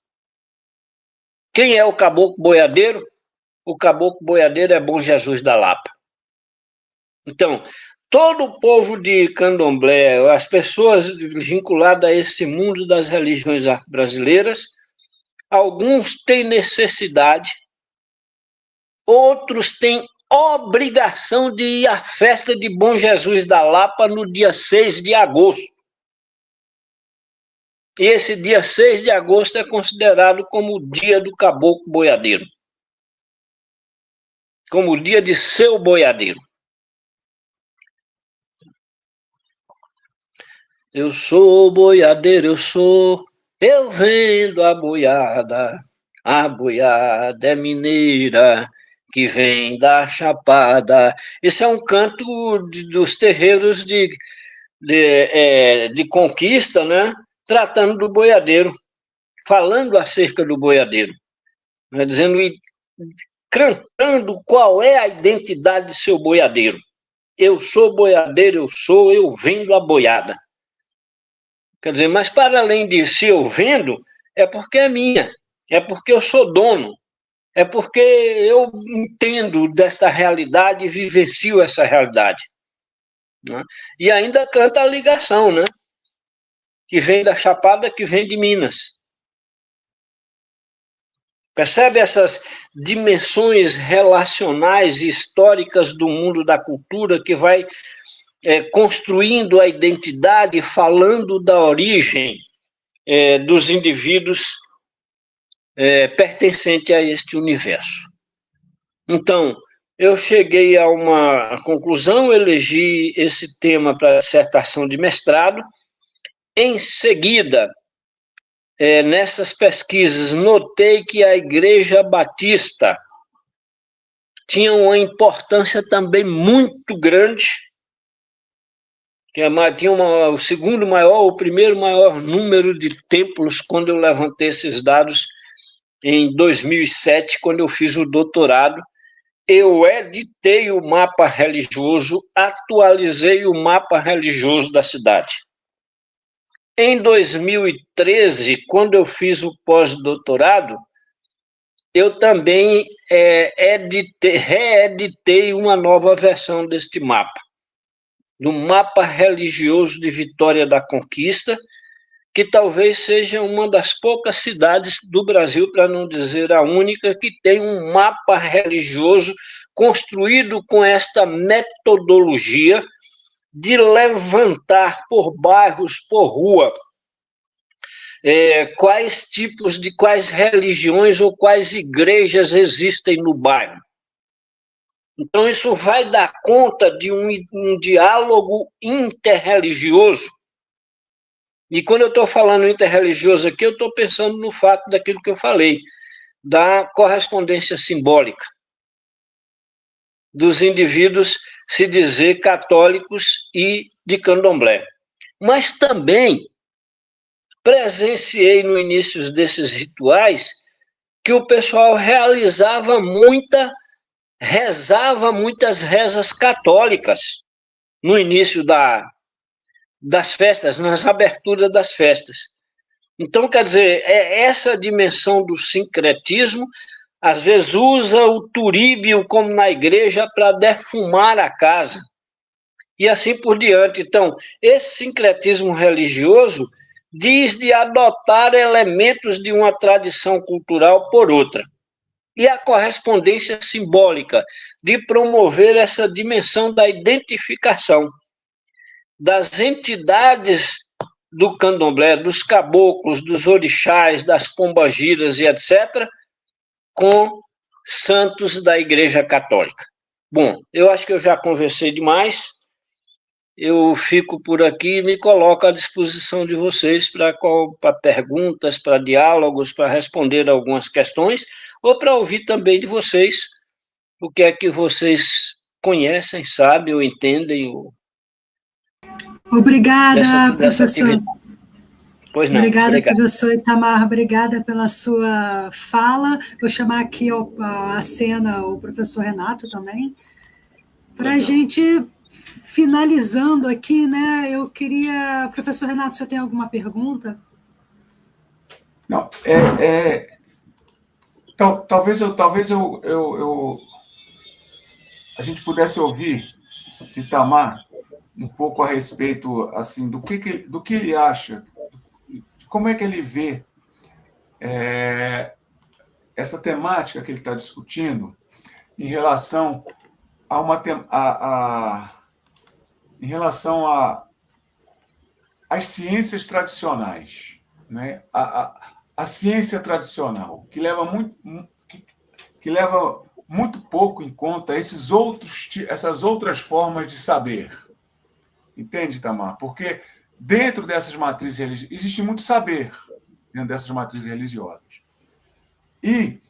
Speaker 3: Quem é o caboclo boiadeiro? O caboclo boiadeiro é Bom Jesus da Lapa. Então, todo o povo de candomblé, as pessoas vinculadas a esse mundo das religiões brasileiras, alguns têm necessidade, outros têm obrigação de ir à festa de Bom Jesus da Lapa no dia 6 de agosto. E esse dia 6 de agosto é considerado como o dia do caboclo boiadeiro. Como o dia de seu boiadeiro. Eu sou boiadeiro, eu vendo a boiada é mineira, que vem da Chapada. Esse é um canto dos terreiros de conquista, né? Tratando do boiadeiro, falando acerca do boiadeiro, né? Dizendo e cantando qual é a identidade de seu boiadeiro. Eu sou boiadeiro, eu vendo a boiada. Quer dizer, mas para além de se eu vendo, é porque é minha, é porque eu sou dono, é porque eu entendo desta realidade e vivencio essa realidade. Né? E ainda canta a ligação, né? Que vem da Chapada, que vem de Minas. Percebe essas dimensões relacionais e históricas do mundo da cultura que vai construindo a identidade, falando da origem dos indivíduos pertencentes a este universo. Então, eu cheguei a uma conclusão, elegi esse tema para a dissertação de mestrado. Em seguida, nessas pesquisas, notei que a Igreja Batista tinha uma importância também muito grande, que tinha o segundo maior, o primeiro maior número de templos, quando eu levantei esses dados em 2007, quando eu fiz o doutorado. Eu editei o mapa religioso, atualizei o mapa religioso da cidade. Em 2013, quando eu fiz o pós-doutorado, eu também reeditei uma nova versão deste mapa, do mapa religioso de Vitória da Conquista, que talvez seja uma das poucas cidades do Brasil, para não dizer a única, que tem um mapa religioso construído com esta metodologia de levantar por bairros, por rua, quais tipos de quais religiões ou quais igrejas existem no bairro. Então, isso vai dar conta de um diálogo interreligioso. E quando eu estou falando interreligioso aqui, eu estou pensando no fato daquilo que eu falei, da correspondência simbólica, dos indivíduos se dizer católicos e de candomblé. Mas também presenciei no início desses rituais que o pessoal rezava muitas rezas católicas no início das festas, nas aberturas das festas. Então, quer dizer, essa dimensão do sincretismo, às vezes usa o turíbio, como na igreja, para defumar a casa, e assim por diante. Então, esse sincretismo religioso diz de adotar elementos de uma tradição cultural por outra. E a correspondência simbólica de promover essa dimensão da identificação das entidades do candomblé, dos caboclos, dos orixás, das pombagiras e etc., com santos da Igreja Católica. Bom, eu acho que eu já conversei demais. Eu fico por aqui e me coloco à disposição de vocês para perguntas, para diálogos, para responder algumas questões, ou para ouvir também de vocês o que é que vocês conhecem, sabem ou entendem.
Speaker 1: Obrigada, professor.
Speaker 3: Pois não.
Speaker 1: Obrigada, professor Itamar. Obrigada pela sua fala. Vou chamar aqui a cena o professor Renato também, Para a gente finalizando aqui, né? Eu queria, professor Renato, você tem alguma pergunta?
Speaker 2: Não, talvez a gente pudesse ouvir de Itamar um pouco a respeito assim do que ele acha, de como é que ele vê essa temática que ele está discutindo em relação em relação às ciências tradicionais, né? A ciência tradicional, que leva muito pouco em conta essas outras formas de saber. Entende, Itamar? Porque dentro dessas matrizes religiosas existe muito saber dentro dessas matrizes religiosas. E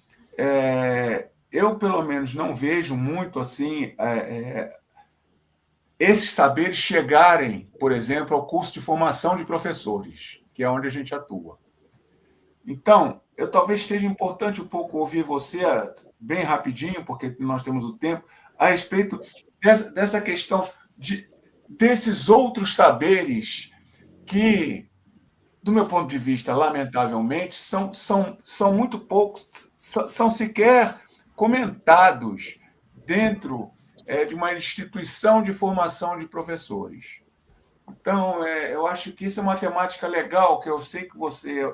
Speaker 2: eu, pelo menos, não vejo muito assim esses saberes chegarem, por exemplo, ao curso de formação de professores, que é onde a gente atua. Então, talvez seja importante um pouco ouvir você, bem rapidinho, porque nós temos o tempo, a respeito dessa questão desses outros saberes que, do meu ponto de vista, lamentavelmente, são muito poucos, são sequer comentados dentro de uma instituição de formação de professores. Então, eu acho que isso é uma temática legal, que eu sei que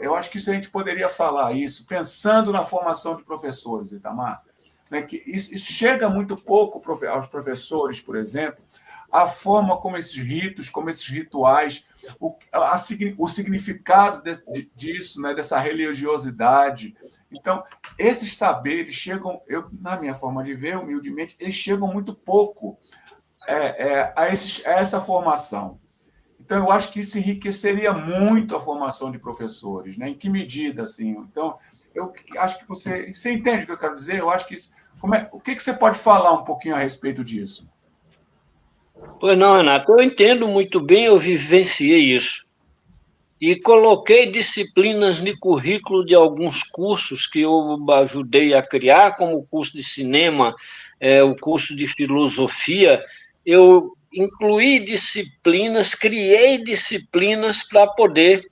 Speaker 2: eu acho que isso a gente poderia falar, isso, pensando na formação de professores, Itamar, né, que isso chega muito pouco aos professores, por exemplo, a forma como esses ritos, como esses rituais, o significado disso, né, dessa religiosidade. Então, esses saberes chegam, na minha forma de ver, humildemente, eles chegam muito pouco a essa formação. Então, eu acho que isso enriqueceria muito a formação de professores, né? Em que medida, assim? Então, eu acho que você entende o que eu quero dizer? Eu acho que isso, o que você pode falar um pouquinho a respeito disso?
Speaker 3: Pois não, Renato, eu entendo muito bem, eu vivenciei isso. E coloquei disciplinas no currículo de alguns cursos que eu ajudei a criar, como o curso de cinema, o curso de filosofia. Eu incluí disciplinas, criei disciplinas para poder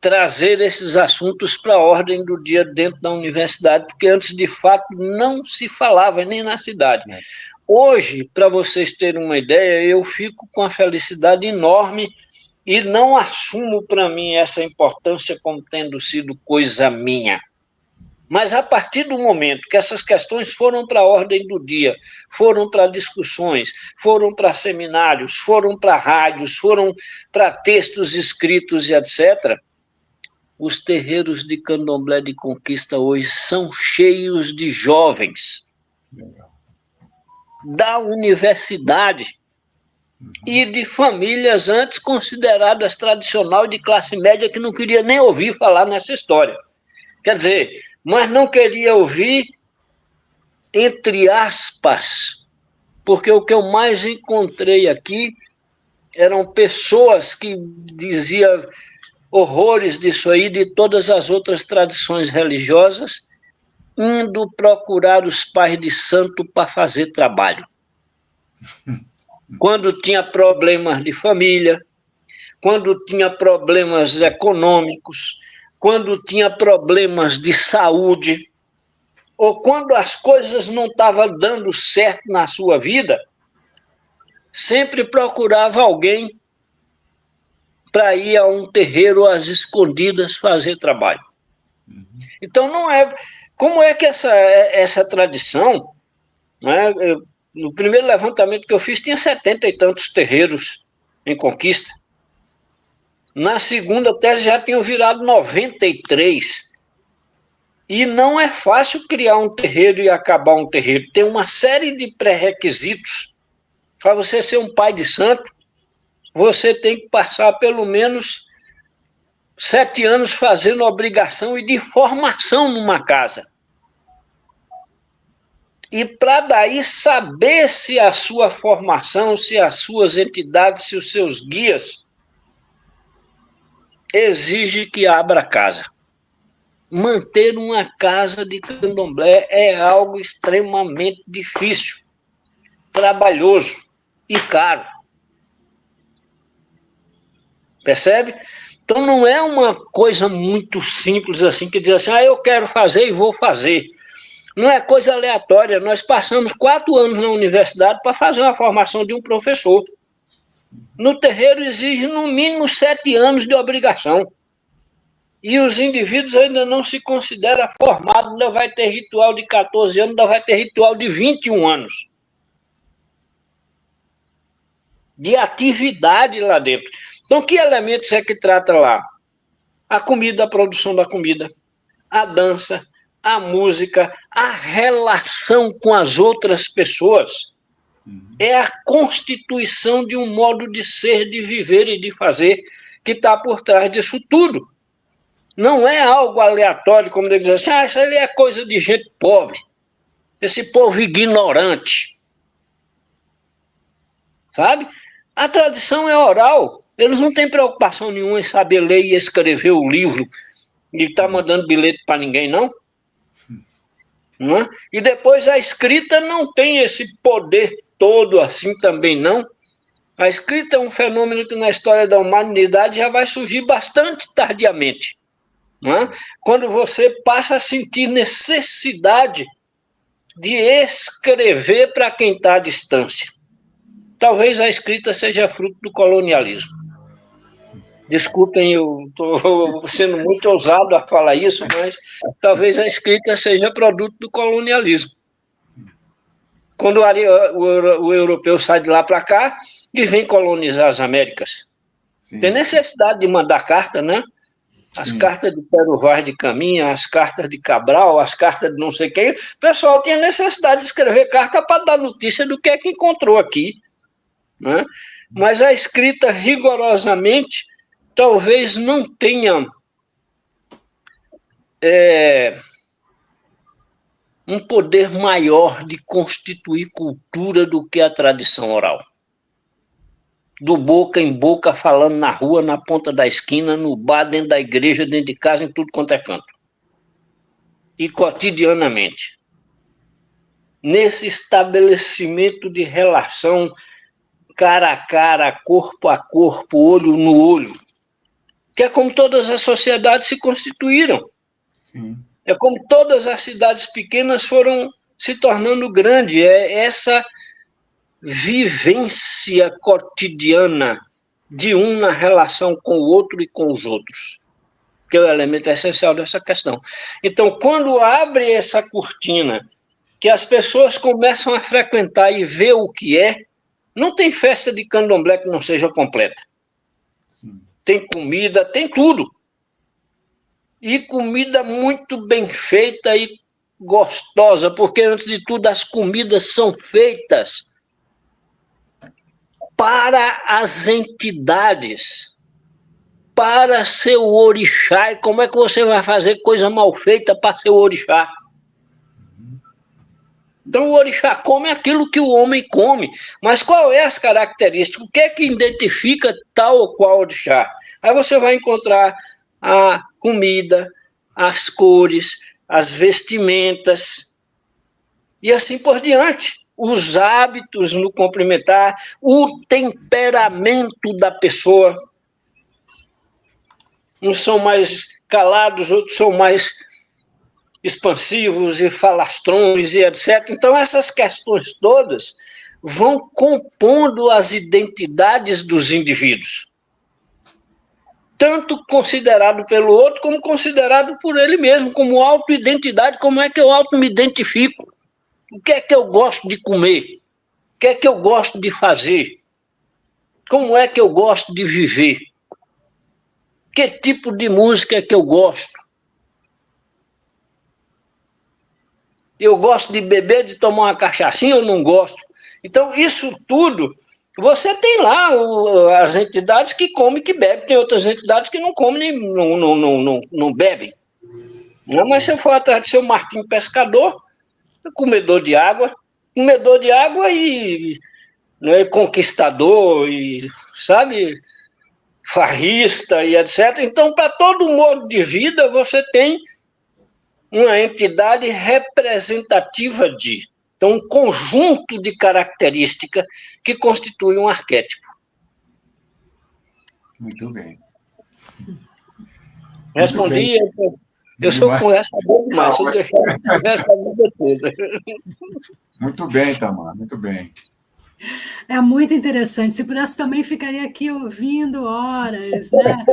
Speaker 3: trazer esses assuntos para a ordem do dia dentro da universidade, porque antes, de fato, não se falava nem na cidade. Hoje, para vocês terem uma ideia, eu fico com a felicidade enorme e não assumo para mim essa importância como tendo sido coisa minha. Mas a partir do momento que essas questões foram para a ordem do dia, foram para discussões, foram para seminários, foram para rádios, foram para textos escritos e etc., os terreiros de candomblé de conquista hoje são cheios de jovens da universidade e de famílias antes consideradas tradicional e de classe média que não queria nem ouvir falar nessa história. Quer dizer, mas não queria ouvir, entre aspas, porque o que eu mais encontrei aqui eram pessoas que diziam horrores disso aí, de todas as outras tradições religiosas, indo procurar os pais de santo para fazer trabalho. Quando tinha problemas de família, quando tinha problemas econômicos, quando tinha problemas de saúde, ou quando as coisas não estavam dando certo na sua vida, sempre procurava alguém para ir a um terreiro às escondidas fazer trabalho. Então, não é... Como é que essa tradição, né, no primeiro levantamento que eu fiz, tinha 70 e tantos terreiros em Conquista. Na segunda tese já tinham virado 93. E não é fácil criar um terreiro e acabar um terreiro. Tem uma série de pré-requisitos. Para você ser um pai de santo, você tem que passar pelo menos 7 anos fazendo obrigação e de formação numa casa. E para daí saber se a sua formação, se as suas entidades, se os seus guias exige que abra casa. Manter uma casa de candomblé é algo extremamente difícil. trabalhoso e caro. Percebe? Então não é uma coisa muito simples assim, que diz assim, eu quero fazer e vou fazer. Não é coisa aleatória. Nós passamos 4 anos na universidade para fazer uma formação de um professor. No terreiro exige no mínimo 7 anos de obrigação. E os indivíduos ainda não se consideram formados, ainda vai ter ritual de 14 anos, ainda vai ter ritual de 21 anos. De atividade lá dentro. Então, que elementos é que trata lá? A comida, a produção da comida, a dança, a música, a relação com as outras pessoas. É a constituição de um modo de ser, de viver e de fazer que está por trás disso tudo. Não é algo aleatório, como ele diz assim, isso aí é coisa de gente pobre, esse povo ignorante. Sabe? A tradição é oral. Eles não têm preocupação nenhuma em saber ler e escrever o livro e estar mandando bilhete para ninguém, não. Não é? E depois a escrita não tem esse poder todo assim também, não. A escrita é um fenômeno que na história da humanidade já vai surgir bastante tardiamente. Não é? Quando você passa a sentir necessidade de escrever para quem está à distância. Talvez a escrita seja fruto do colonialismo. Desculpem, eu estou sendo muito ousado a falar isso, mas talvez a escrita seja produto do colonialismo. Quando o europeu sai de lá para cá e vem colonizar as Américas. Sim. Tem necessidade de mandar carta, né? As Sim. cartas de Pero Vaz de Caminha, as cartas de Cabral, as cartas de não sei quem. O pessoal tinha necessidade de escrever carta para dar notícia do que é que encontrou aqui. Né? Mas a escrita rigorosamente talvez não tenha um poder maior de constituir cultura do que a tradição oral. Do boca em boca, falando na rua, na ponta da esquina, no bar, dentro da igreja, dentro de casa, em tudo quanto é canto. E cotidianamente. Nesse estabelecimento de relação cara a cara, corpo a corpo, olho no olho, que é como todas as sociedades se constituíram. Sim. É como todas as cidades pequenas foram se tornando grandes. É essa vivência cotidiana de um na relação com o outro e com os outros, que é o elemento essencial dessa questão. Então, quando abre essa cortina, que as pessoas começam a frequentar e ver o que é, não tem festa de candomblé que não seja completa. Sim. Tem comida, tem tudo. E comida muito bem feita e gostosa, porque, antes de tudo, as comidas são feitas para as entidades, para seu orixá. E como é que você vai fazer coisa mal feita para seu orixá? Então, o orixá come aquilo que o homem come. Mas qual é as características? O que é que identifica tal ou qual orixá? Aí você vai encontrar a comida, as cores, as vestimentas, e assim por diante. Os hábitos no cumprimentar, o temperamento da pessoa. Uns são mais calados, outros são mais expansivos e falastrões e etc. Então, essas questões todas vão compondo as identidades dos indivíduos. Tanto considerado pelo outro, como considerado por ele mesmo, como autoidentidade. Como é que eu auto me identifico? O que é que eu gosto de comer? O que é que eu gosto de fazer? Como é que eu gosto de viver? Que tipo de música é que eu gosto? Eu gosto de beber, de tomar uma cachaçinha ou não gosto? Então, isso tudo, você tem lá as entidades que comem e que bebem, tem outras entidades que não comem e não bebem. Mas se eu for atrás de seu Martim Pescador, comedor de água e conquistador, e, sabe, farrista e etc. Então, para todo modo de vida, você tem uma entidade representativa de. Então, um conjunto de características que constitui um arquétipo.
Speaker 2: Muito bem.
Speaker 3: Respondi, eu sou conversador demais, se eu deixar eu converso a vida toda.
Speaker 2: Muito bem, Itamar, muito bem.
Speaker 1: É muito interessante. Se pudesse, também ficaria aqui ouvindo horas, né?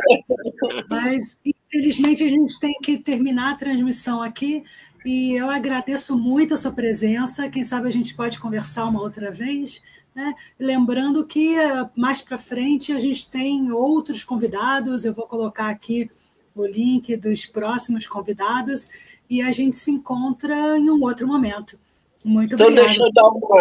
Speaker 1: Mas, infelizmente, a gente tem que terminar a transmissão aqui. E eu agradeço muito a sua presença. Quem sabe a gente pode conversar uma outra vez, né? Lembrando que mais para frente a gente tem outros convidados. Eu vou colocar aqui o link dos próximos convidados e a gente se encontra em um outro momento. Muito
Speaker 3: então,
Speaker 1: obrigada.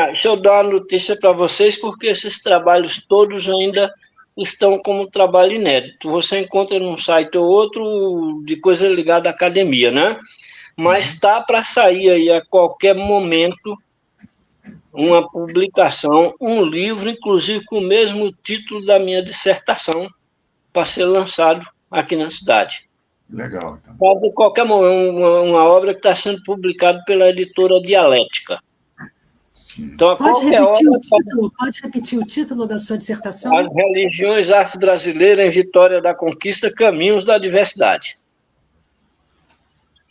Speaker 3: deixa eu dar uma notícia para vocês, porque esses trabalhos todos ainda estão como trabalho inédito. Você encontra num site ou outro de coisa ligada à academia, né? Mas está para sair aí a qualquer momento uma publicação, um livro, inclusive com o mesmo título da minha dissertação, para ser lançado aqui na cidade.
Speaker 2: Legal. Então.
Speaker 3: De qualquer momento, uma obra que está sendo publicada pela editora Dialética.
Speaker 1: Então, pode repetir o título da sua dissertação?
Speaker 3: As religiões afro-brasileiras em Vitória da Conquista, caminhos da diversidade.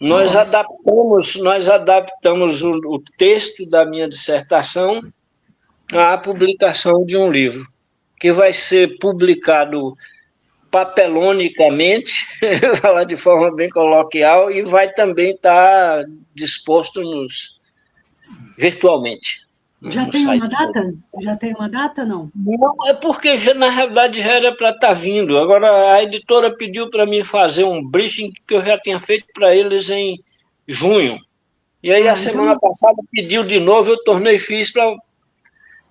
Speaker 3: Nós adaptamos o texto da minha dissertação à publicação de um livro, que vai ser publicado papelonicamente, falar de forma bem coloquial, e vai também estar disposto virtualmente.
Speaker 1: Já tem uma data? Já tem uma data, não?
Speaker 3: Não, é porque na realidade já era para estar vindo. Agora a editora pediu para mim fazer um briefing que eu já tinha feito para eles em junho. E aí a semana passada pediu de novo, eu tornei fiz para...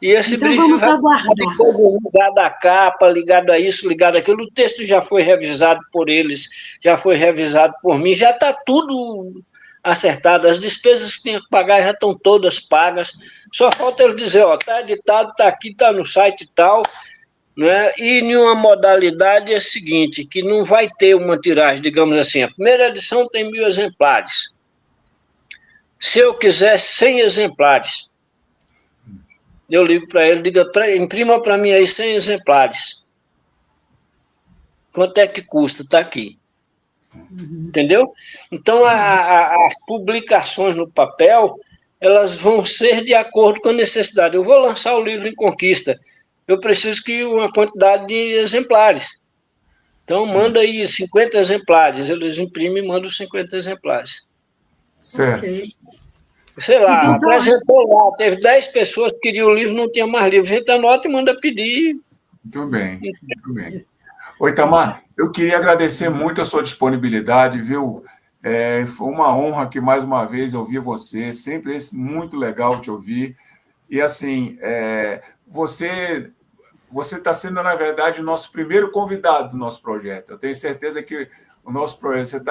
Speaker 3: E esse
Speaker 1: então
Speaker 3: briefing
Speaker 1: vamos aguardar.
Speaker 3: Ligado à capa, ligado a isso, ligado àquilo. O texto já foi revisado por eles, já foi revisado por mim, já está tudo acertado. As despesas que tinha que pagar já estão todas pagas. Só falta eu dizer, está editado, está aqui, está no site e tal. Né? E em uma modalidade é a seguinte, que não vai ter uma tiragem, digamos assim, a primeira edição tem 1.000 exemplares. Se eu quiser 100 exemplares, eu ligo para ele, digo, imprima para mim aí 100 exemplares. Quanto é que custa? Está aqui. Entendeu? Então, as publicações no papel, elas vão ser de acordo com a necessidade. Eu vou lançar o livro em Conquista. Eu preciso que uma quantidade de exemplares. Então, manda aí 50 exemplares. Eles imprimem e mandam 50 exemplares.
Speaker 2: Certo.
Speaker 1: Okay.
Speaker 3: Sei lá, então, apresentou lá, teve 10 pessoas que queriam o livro, não tinha mais livro. A gente anota e manda pedir.
Speaker 2: Muito bem, muito bem. Oi, Itamar, eu queria agradecer muito a sua disponibilidade, viu? Foi uma honra que, mais uma vez, ouvir você. Sempre muito legal te ouvir. E, assim, você está sendo, na verdade, o nosso primeiro convidado do nosso projeto. Eu tenho certeza que o nosso projeto,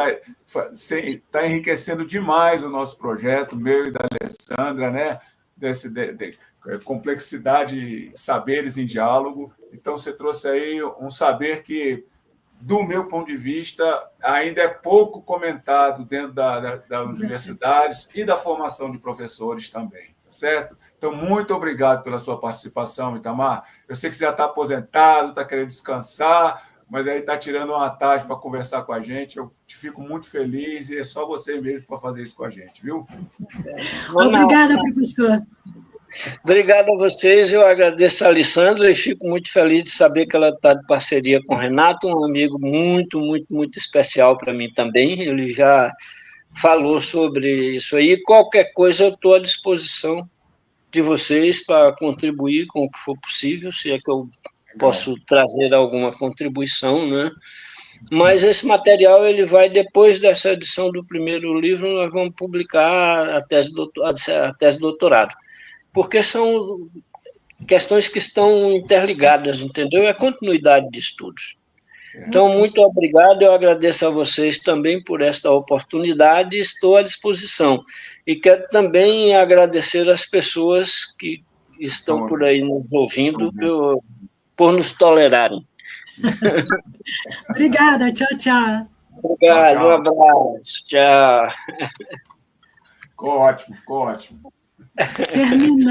Speaker 2: você está enriquecendo demais o nosso projeto, meu e da Alessandra, né? Complexidade, saberes em diálogo. Então, você trouxe aí um saber que, do meu ponto de vista, ainda é pouco comentado dentro das universidades e da formação de professores também, tá certo? Então, muito obrigado pela sua participação, Itamar. Eu sei que você já está aposentado, está querendo descansar, mas aí está tirando uma tarde para conversar com a gente. Eu te fico muito feliz e é só você mesmo para fazer isso com a gente, viu?
Speaker 1: Obrigada, professor.
Speaker 3: Obrigado a vocês, eu agradeço a Alessandra e fico muito feliz de saber que ela está de parceria com o Renato, um amigo muito, muito, muito especial para mim também. Ele já falou sobre isso aí. Qualquer coisa eu estou à disposição de vocês para contribuir com o que for possível, se é que eu posso trazer alguma contribuição, né? Mas esse material ele vai, depois dessa edição do primeiro livro, nós vamos publicar a tese de doutorado, porque são questões que estão interligadas, entendeu? É continuidade de estudos. Então, muito obrigado, eu agradeço a vocês também por esta oportunidade, estou à disposição. E quero também agradecer às pessoas que estão por aí nos ouvindo por nos tolerarem.
Speaker 1: Obrigada, tchau, tchau.
Speaker 3: Obrigado, um abraço, tchau.
Speaker 2: Ficou ótimo, ficou ótimo.
Speaker 1: Terminando